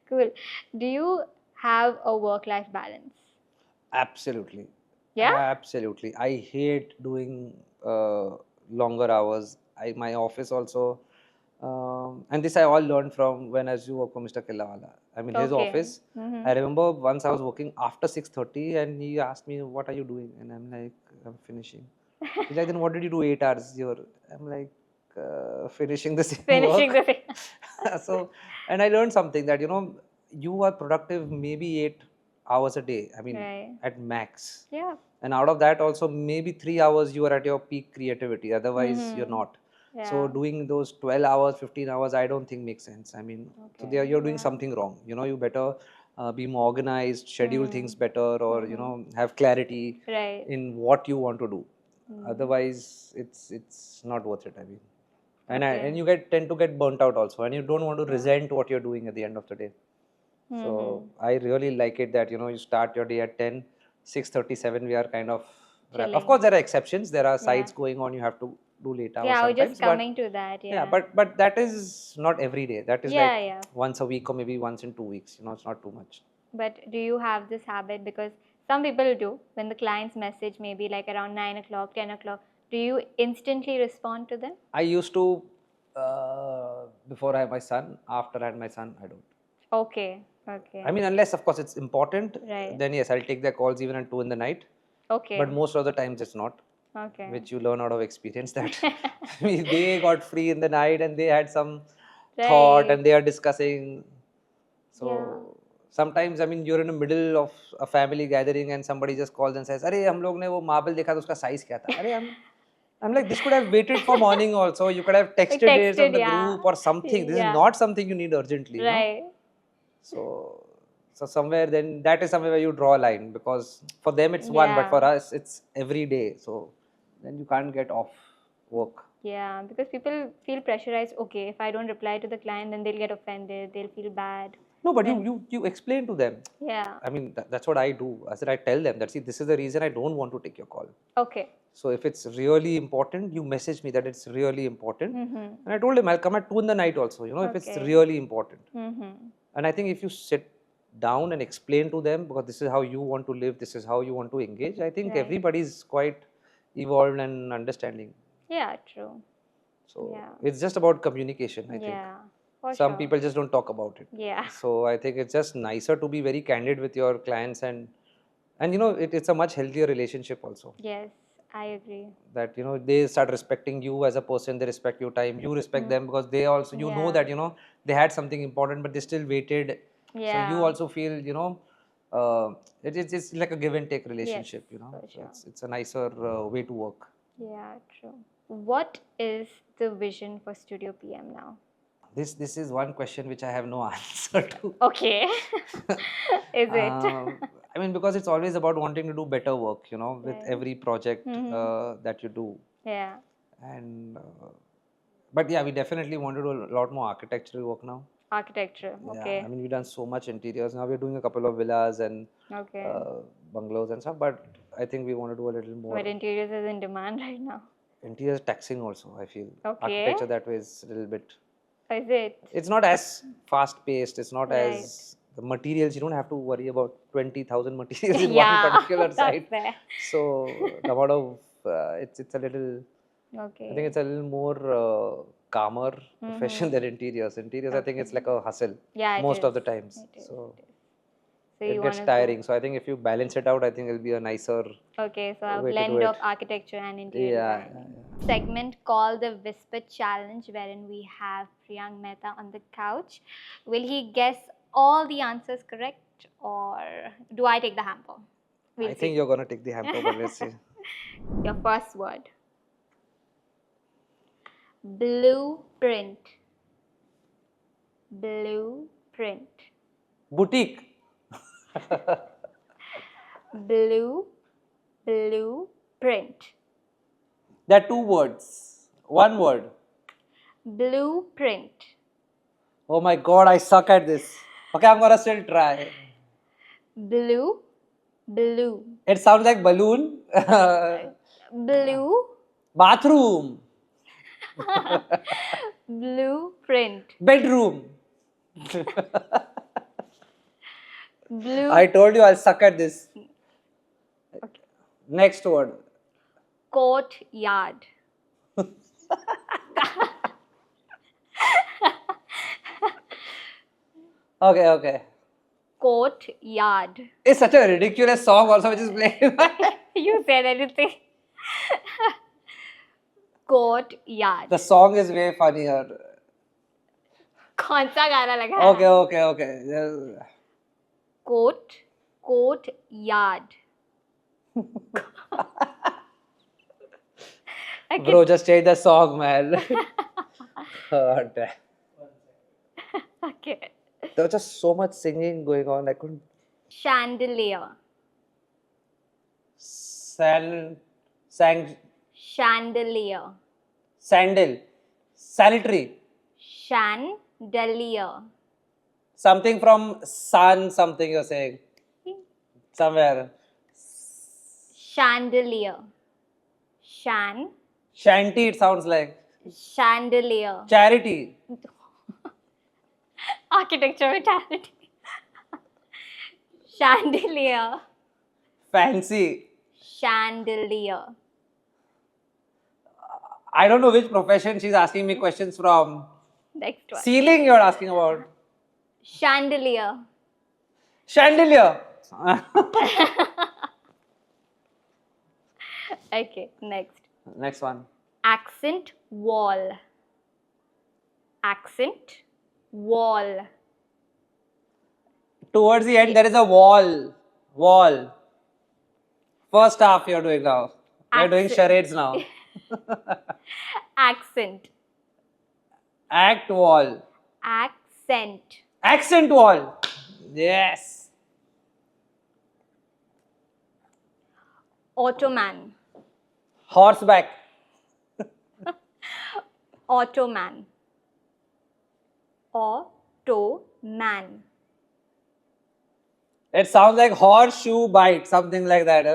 Cool. Do you have a work-life balance?
Absolutely.
Yeah?
Absolutely. I hate doing longer hours. My office also, and this I all learned from when I used to work for Mr. Killawala. I mean, his office. I remember once I was working after 6:30 and he asked me, what are you doing? And I'm like, I'm finishing. He's like, then what did you do 8 hours here? I'm like, finishing the same work. So, and I learned something that, you are productive maybe 8 hours a day. I mean, at max.
Yeah.
And out of that also, maybe 3 hours you are at your peak creativity. Otherwise, you're not. So doing those 12 hours, 15 hours, I don't think makes sense. I mean, so there you're doing something wrong. You better be more organized, schedule things better, or have clarity in what you want to do. Otherwise, it's not worth it. I mean, and you tend to get burnt out also, and you don't want to resent what you're doing at the end of the day. So I really like it that you start your day at 10, 6:37. We are kind of of course there are exceptions. There are sites going on. You have to do late hours.
Yeah, we're
sometimes,
just coming to that. Yeah.
But that is not every day. That is like once a week or maybe once in 2 weeks. It's not too much.
But do you have this habit? Because some people do. When the clients message maybe like around 9 o'clock, 10 o'clock, do you instantly respond to them?
I used to before I had my son. After I had my son, I don't.
Okay.
I mean, unless of course it's important, then yes, I'll take their calls even at 2 in the night.
Okay.
But most of the times it's not.
Okay.
Which you learn out of experience that they got free in the night and they had some thought and they are discussing. So sometimes, I mean, you're in the middle of a family gathering and somebody just calls and says, "Arey, hum log ne wo marble dekha tha, uska size kya tha?" Arey, I'm like, this could have waited for morning also. You could have texted it on the group or something. This is not something you need urgently. Right. So somewhere then that is somewhere where you draw a line, because for them it's one, but for us it's every day. So then you can't get off work. Yeah, because people feel pressurized. Okay, if I don't reply to the client, then they'll get offended. They'll feel bad. No, but you explain to them.
Yeah.
I mean, that's what I do. I said, I tell them that, see, this is the reason I don't want to take your call.
Okay.
So if it's really important, you message me that it's really important.
Mm-hmm.
And I told him I'll come at 2 in the night also, you know, if it's
Okay.
really important.
Mm-hmm.
And I think if you sit down and explain to them, because this is how you want to live, this is how you want to engage, I think
Right.
everybody's quite evolved and understanding.
Yeah, true.
So
Yeah.
it's just about communication, I think.
Yeah, for
Some
sure.
people just don't talk about it.
Yeah.
So I think it's just nicer to be very candid with your clients, and you know, it's a much healthier relationship also.
Yes, I agree.
That, you know, they start respecting you as a person, they respect your time, you respect them, because they also, you know,
Yeah.
that, you know, they had something important but they still waited. So
Yeah.
you also feel, you know, it's like a give and take relationship,
Yes,
you know.
for
So
sure.
it's a nicer way to work.
Yeah, true. What is the vision for Studio PM now?
This is one question which I have no answer to.
Okay. Is it?
I mean, because it's always about wanting to do better work, you know, with
Right.
every project that you do.
Yeah.
And but yeah, we definitely want to do a lot more architectural work now.
Architecture.
Yeah,
Okay.
I mean, we've done so much interiors. Now we're doing a couple of villas and
Okay.
bungalows and stuff, but I think we want to do a little more.
But interiors is in demand right now.
Interiors taxing also, I feel.
Okay.
Architecture that way is a little bit.
Is it?
It's not as fast paced. It's not
Right.
as the materials. You don't have to worry about 20,000 materials in
Yeah,
one particular
that's
site.
there.
So the amount of it's a little.
Okay.
I think it's a little more calmer profession than interiors. Interiors, I think it's like a hustle.
Yeah, it
most
is.
of the times.
It is,
So
it is. So you
it gets
wanna
tiring. So I think if you balance it out, I think it'll be a nicer.
Okay, so a
way to do
blend of
it.
architecture and interior
Yeah,
designing. Segment called the Whisper Challenge, wherein we have Priyank Mehta on the couch. Will he guess all the answers correct, or do I take the hamper? We'll
I
see.
think you're gonna take the hamper, but let's see.
Your first word. Blueprint. Blueprint.
Boutique.
Blueprint.
There are 2 words. 1 word.
Blueprint.
Oh my god, I suck at this. Okay, I'm gonna still try.
Blue.
It sounds like balloon.
Blue.
Bathroom.
Blueprint.
Bedroom.
Blue.
I told you I'll suck at this.
Okay.
Next word.
Courtyard.
Okay.
Courtyard.
It's such a ridiculous song also which is playing.
You said anything. Courtyard.
The song is way funnier.
कौन सा गाना लगा है?
Okay.
Courtyard.
Bro, just change the song, man. God damn.
Okay.
There was just so much singing going on. I couldn't.
Chandelier. Chandelier.
Sandal. Sanitary.
Chandelier.
Something from sun, something you're saying. Somewhere.
Chandelier.
Shanty, it sounds like.
Chandelier.
Charity.
Architecture mentality. Chandelier.
Fancy.
Chandelier.
I don't know which profession she's asking me questions from.
Next one.
Ceiling you're asking about.
Chandelier.
Chandelier.
Okay, next.
Next one.
Accent wall. Accent wall.
Towards the end, there is a wall. Wall. First half you're doing now. We're doing charades now.
Accent.
Act wall.
Accent.
Accent wall. Yes.
Ottoman.
Horseback.
Ottoman. Ottoman.
It sounds like horseshoe bite, something like that.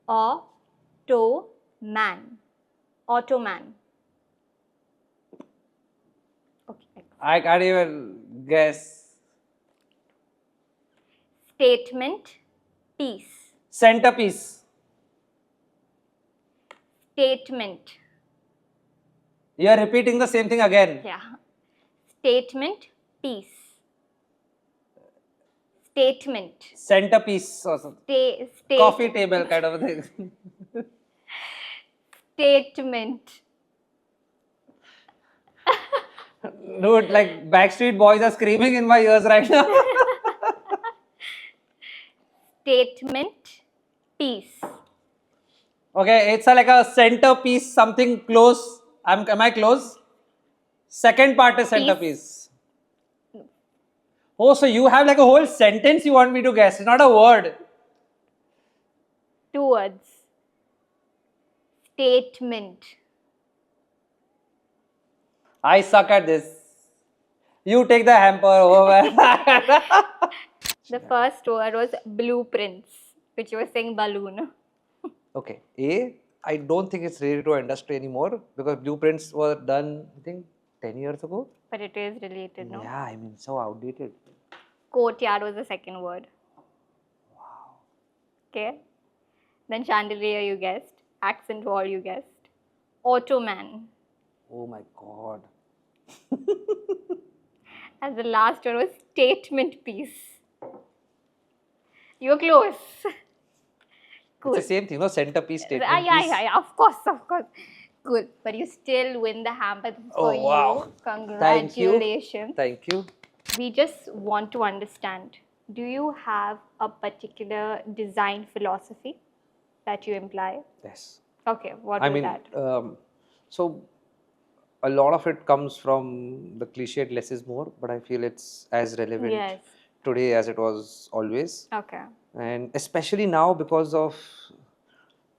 Or Ottoman. Ottoman. Okay.
I can't even guess.
Statement piece.
Centerpiece.
Statement.
You are repeating the same thing again.
Yeah. Statement piece. Statement.
Centerpiece or something. Coffee table kind of a thing.
Statement.
Dude, like Backstreet Boys are screaming in my ears right now.
Statement piece.
Okay, it's like a centerpiece, something close. Am I close? Second part is centerpiece. Oh, so you have like a whole sentence you want me to guess. It's not a word.
2 words. Statement.
I suck at this. You take the hamper over.
The first word was blueprints, which you were saying balloon.
Okay. I don't think it's related to our industry anymore because blueprints were done, I think, 10 years ago.
But it is related, no?
Yeah, I mean, so outdated.
Courtyard was the second word.
Wow.
Okay. Then chandelier you guessed. Accent wall you guessed. Ottoman.
Oh my God.
And the last one was statement piece. You were close. Cool.
It's the same thing, no? Centerpiece, statement
Yeah, of course. Cool. But you still win the hamper. This is for
wow.
you. Congratulations.
Thank you.
We just want to understand, do you have a particular design philosophy that you imply?
Yes.
Okay, what is that?
So a lot of it comes from the cliched less is more, but I feel it's as relevant today as it was always.
Okay.
And especially now because of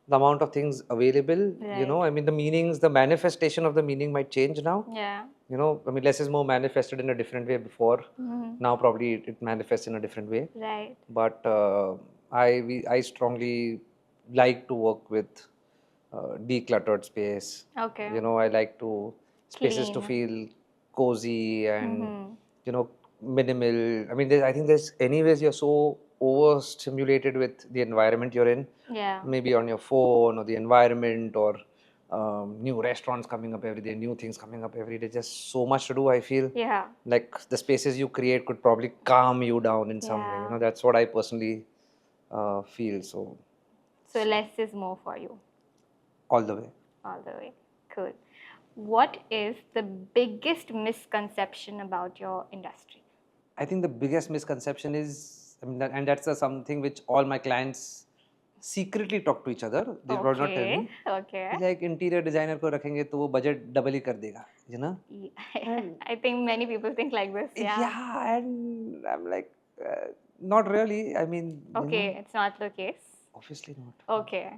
the amount of things available, I mean, the meanings, the manifestation of the meaning might change now.
Yeah.
I mean, less is more manifested in a different way before. Now probably it manifests in a different way.
Right.
But I strongly like to work with decluttered space.
Okay.
I like to spaces to feel cozy and minimal. I mean, I think there's anyways you're so overstimulated with the environment you're in.
Yeah.
Maybe on your phone or the environment or new restaurants coming up every day, new things coming up every day. Just so much to do. I feel like the spaces you create could probably calm you down in some way. That's what I personally feel. So
less is more for you.
All the way.
All the way. Cool. What is the biggest misconception about your industry?
I think the biggest misconception is, and that's something which all my clients secretly talk to each other. They will not tell me.
Okay.
Like interior designer को रखेंगे तो वो budget double ही कर देगा,
I think many people think like this.
Yeah, and I'm like, not really. I mean,
okay, it's not the case.
Obviously not.
Okay.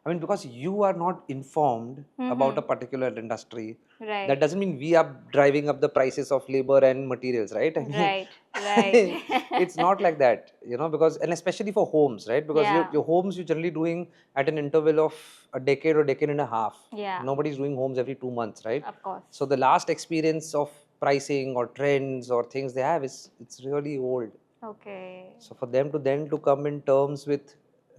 I mean, because you are not informed about a particular industry,
right.
That doesn't mean we are driving up the prices of labor and materials, right? I mean,
right.
It's not like that, because, and especially for homes, right? Because your homes you're generally doing at an interval of a decade or decade and a half.
Yeah.
Nobody's doing homes every 2 months, right?
Of course.
So the last experience of pricing or trends or things they have it's really old.
Okay.
So for them to come in terms with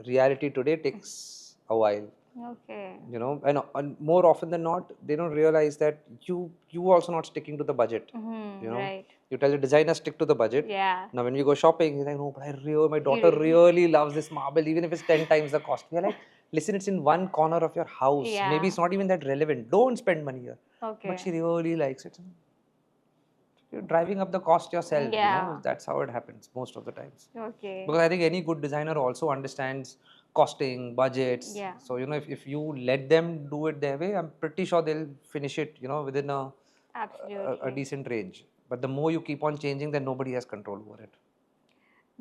reality today takes a while.
Okay.
And more often than not, they don't realize that you also not sticking to the budget.
Right.
You tell the designer stick to the budget.
Yeah.
Now when we go shopping, he's like, no, but my daughter really loves this marble, even if it's 10 times the cost. We are like, listen, it's in one corner of your house.
Yeah.
Maybe it's not even that relevant. Don't spend money here.
Okay.
But she really likes it. You're driving up the cost yourself.
Yeah.
That's how it happens most of the times.
Okay.
Because I think any good designer also understands costing, budgets.
Yeah.
So, if you let them do it their way, I'm pretty sure they'll finish it, within a decent range. But the more you keep on changing, then nobody has control over it.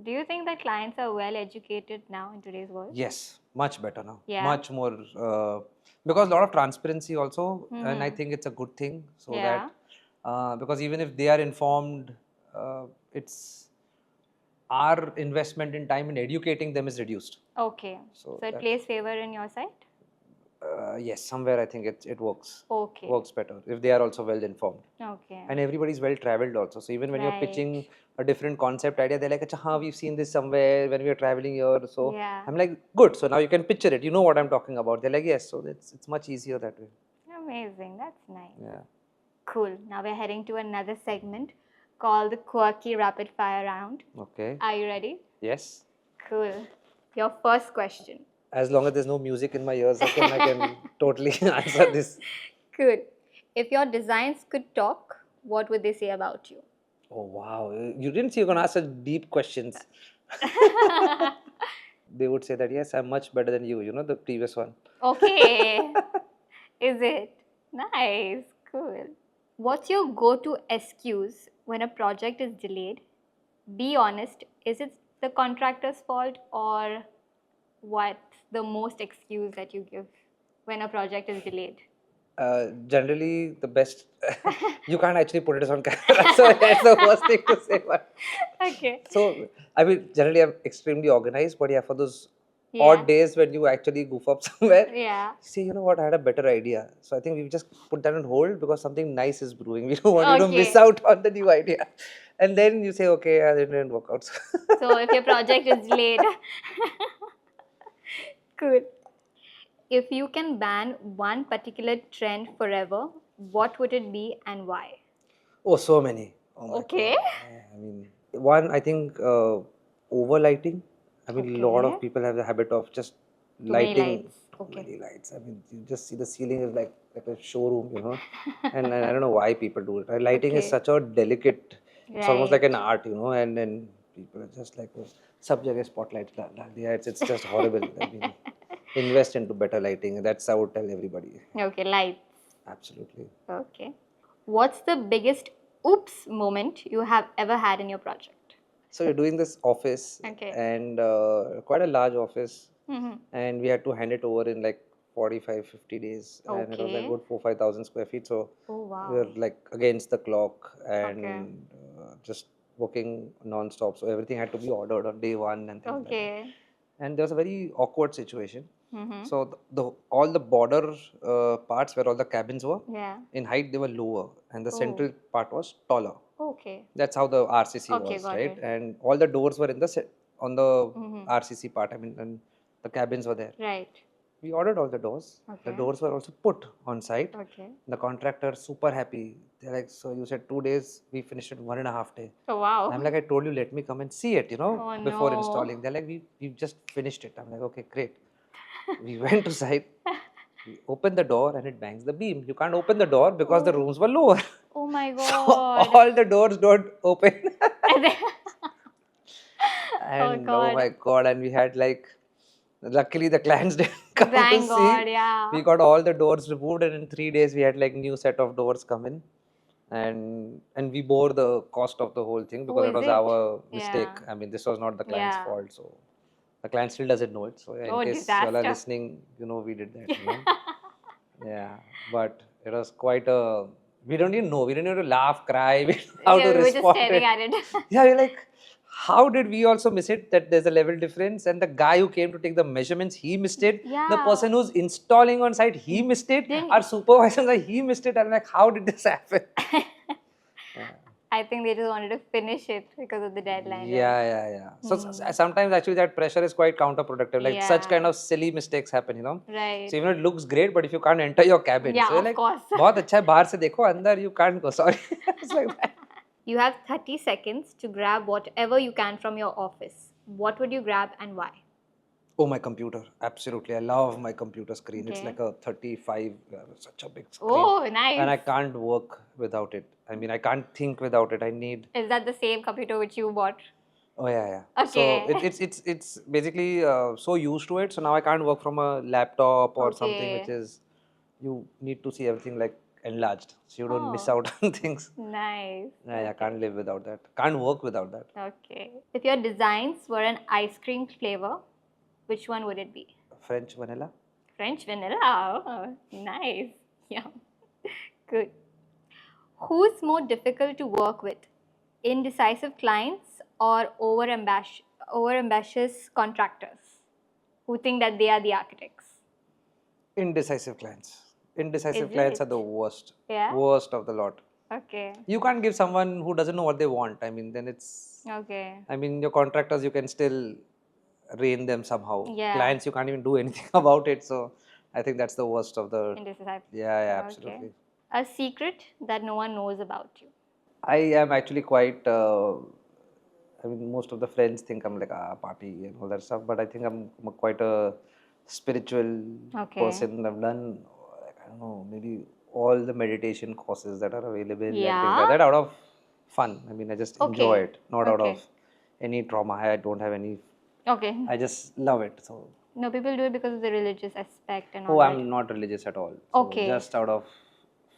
Do you think that clients are well educated now in today's world?
Yes. much better now.
Yeah.
Much more because a lot of transparency also, and I
Mhm.
think it's a good thing. So
Yeah.
that because even if they are informed, it's our investment in time in educating them is reduced.
Okay.
So
So it
that
plays favor in your side?
yes, somewhere I think it works.
Okay.
Works better if they are also well informed.
Okay.
And everybody's well traveled also. So even when you're
Right.
pitching a different concept idea, they're like, "Acha, haan, we've seen this somewhere when we were traveling here." So
Yeah.
I'm like, good. So now you can picture it. You know what I'm talking about. They're like, yes. So it's much easier that way.
Amazing. That's nice.
Yeah.
Cool. Now we're heading to another segment called the quirky rapid fire round.
Okay.
Are you ready?
Yes.
Cool. Your first question.
As long as there's no music in my ears, I can totally answer this.
Cool. If your designs could talk, what would they say about you?
Oh wow. You didn't see you're gonna ask such deep questions. They would say that yes, I'm much better than you. You know the previous one.
Okay. Is it? Nice. Cool. What's your go-to excuse when a project is delayed? Be honest. Is it the contractor's fault, or what's the most excuse that you give when a project is delayed?
Generally, the best. You can't actually put it on camera, so that's the worst thing to say. But
Okay.
so I mean, generally, I'm extremely organized. But yeah, for those
Yeah.
odd days when you actually goof up somewhere,
Yeah.
see, you know what? I had a better idea. So I think we've just put that on hold because something nice is brewing. We don't want you to miss
Okay.
out on the new idea. And then you say, okay, it didn't work out.
So if your project is delayed. Cool. If you can ban one particular trend forever, what would it be and why?
Oh, so many. Oh my
Okay.
God. Yeah, I mean, one, I think overlighting. I mean, a lot
Okay.
of people have the habit of just
Too many
lighting
lights.
too
Okay.
many lights. I mean, you just see the ceiling is like a showroom, you know. And I don't know why people do it. Lighting is
Okay.
such a delicate. It's almost like
Right.
an art, you know. And then people are just like, oh, sab jagah spotlight la diya. It's just horrible. I mean, invest into better lighting. That's I would tell everybody.
Okay, lights.
Absolutely.
Okay. What's the biggest oops moment you have ever had in your project?
So you're doing this office
Okay.
and quite a large office,
Mm-hmm.
and we had to hand it over in like 45, 50 days, and it was like
Okay.
good 4, 5,000 square feet. So
Oh,
we were
wow.
like against the clock
Okay.
and just working non-stop. So everything had to be ordered on day one and things like that.
Okay.
And there was a very awkward situation.
Mm-hmm.
So the all the border parts where all the cabins were
Yeah.
in height they were lower, and the
Oh.
central part was taller.
Okay.
That's how the RCC
Okay,
was,
got
right?
it.
And all the doors were in the on the
Mm-hmm.
RCC part. I mean, and the cabins were there.
Right.
We ordered all the doors. The
Okay.
doors were also put on site.
Okay.
The contractor super happy. They're like, so you said 2 days, we finished it 1.5 day.
Oh, wow.
I'm like, I told you, let me come and see it, you know,
Oh,
before
no.
installing. They're like, we've just finished it. I'm like, okay, great. We went to site. We open the door and it bangs the beam. You can't open the door because the
Oh.
rooms were lower.
Oh my
So
God.
all the doors don't open.
And then-
And
God.
my God, and we had like, luckily the clients didn't come to
Thank
see.
God, yeah.
We got all the doors removed, and in 3 days we had like new set of doors come in, and we bore the cost of the whole thing because it
is
was
it?
our mistake.
Yeah.
I mean, this was not the client's
Yeah.
fault, so the client still doesn't know it. So in
Oh,
case you all are
disaster.
listening, you know we did that. You know? Yeah, but it was quite a. We don't even know. We didn't even laugh, cry. We didn't know how
Yeah,
to
we were just
respond.
staring at it.
Yeah, we're like, how did we also miss it? That there's a level difference, and the guy who came to take the measurements, he missed it. The
Yeah.
person who's installing on site, he missed it.
Didn't-
Our supervisor, he missed it. I'm like, how did this happen?
I think they just wanted to finish it because of the deadline.
Yeah. So sometimes actually that pressure is quite counterproductive. Like such kind
Yeah.
of silly mistakes happen, you know.
Right.
So even it looks great, but if you can't enter your cabin,
Yeah,
so you're
of
like,
course.
बहुत अच्छा है बाहर से देखो अंदर you can't go. Sorry, it's like that.
You have 30 seconds to grab whatever you can from your office. What would you grab and why?
Oh, my computer. Absolutely. I love my computer screen. It's
Okay.
like a 35, such a big screen.
Oh, nice.
And I can't work without it. I mean, I can't think without it. I need.
Is that the same computer which you bought?
Oh, yeah.
Okay.
So it's basically so used to it. So now I can't work from a laptop or something which
Okay.
is, you need to see everything like enlarged. So you don't miss
Oh.
out on things.
Nice.
Yeah, I can't live without that. Can't work without that.
Okay. If your designs were an ice cream flavor, which one would it be?
French vanilla.
French vanilla. Oh, nice. Yeah. Good. Who's more difficult to work with? Indecisive clients or over-ambitious contractors who think that they are the architects?
Indecisive clients. Indecisive
Is
clients are
it?
the worst.
Yeah?
Worst of the lot.
Okay.
You can't give someone who doesn't know what they want. I mean, then it's.
Okay.
I mean, your contractors, you can still rein them somehow.
Yeah.
Clients, you can't even do anything about it. So I think that's the worst of the.
Indecisive.
Yeah,
Okay.
absolutely.
A secret that no one knows about you.
I am actually quite. I mean, most of the friends think I'm like party and all that stuff, but I think I'm quite a spiritual
Okay.
person. I've done, like, I don't know, maybe all the meditation courses that are available and things
Yeah?
like that out of fun. I mean, I just enjoy
Okay.
it, not out
Okay.
of any trauma. I don't have any.
Okay.
I just love it. So.
No, people do it because of the religious aspect and all
Oh,
that.
I'm not religious at all. So
Okay.
just out of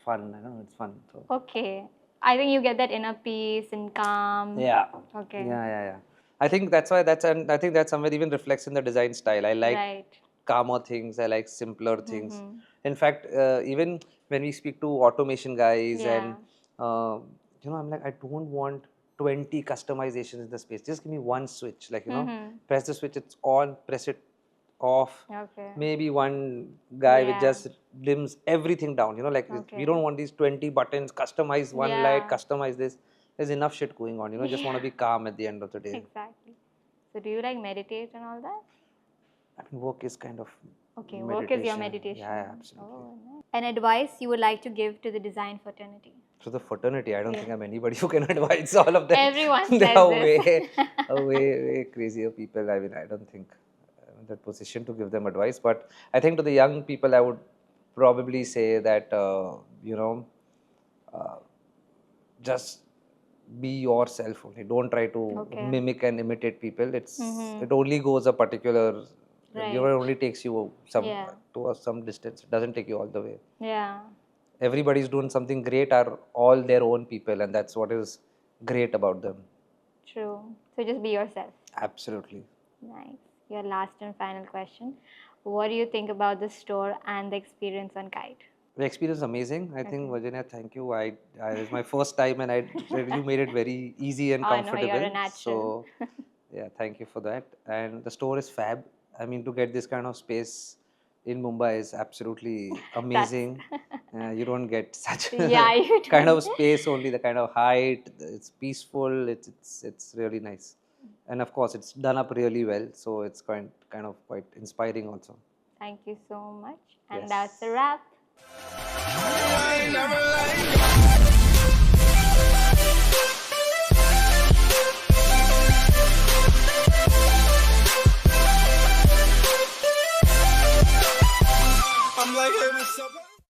fun. I know it's fun. So.
Okay. I think you get that inner peace and calm.
Yeah.
Okay.
Yeah. I think that's why and I think that somewhere even reflects in the design style. I like
Right.
calmer things. I like simpler things.
Mhm.
In fact, even when we speak to automation guys
Yeah.
and I'm like, I don't want 20 customizations in the space. Just give me one switch. Like,
Mhm.
press the switch, it's on, press it off.
Okay.
Maybe one guy with
Yeah.
just dims everything down. Like
Okay.
we don't want these 20 buttons, customize one
Yeah.
light, customize this. There's enough shit going on. Just want to be calm at the end of the day.
Exactly. So do you like meditate and all that?
I mean, work is kind of
Okay, work is your meditation.
Yeah, absolutely.
Oh, nice. An advice you would like to give to the design fraternity?
So the fraternity, I don't
Yeah.
think I'm anybody who can advise all of them.
Everyone
They
says
are
this.
way crazier people. I mean, I don't think I'm in that position to give them advice. But I think to the young people, I would probably say that, just be yourself only. Don't try to
Okay.
mimic and imitate people.
Mhm.
It only goes a particular.
Right.
It only takes you
Yeah.
to some distance. It doesn't take you all the way.
Yeah.
Everybody's doing something great are all their own people, and that's what is great about them.
True. So just be yourself.
Absolutely.
Nice. Your last and final question. What do you think about the store and the experience on KYAD?
The experience is amazing. I think, Virginia, thank you. It's my first time, and you made it very easy and
Oh, no,
comfortable.
you're a natural.
So, yeah, thank you for that. And the store is fab. I mean, to get this kind of space in Mumbai is absolutely amazing. You don't get such
Yeah, you
kind of
don't.
space, only the kind of height. It's peaceful. It's really nice, and of course, it's done up really well. So it's kind of quite inspiring also.
Thank you so much. And
Yes.
that's a wrap.
I ain't never like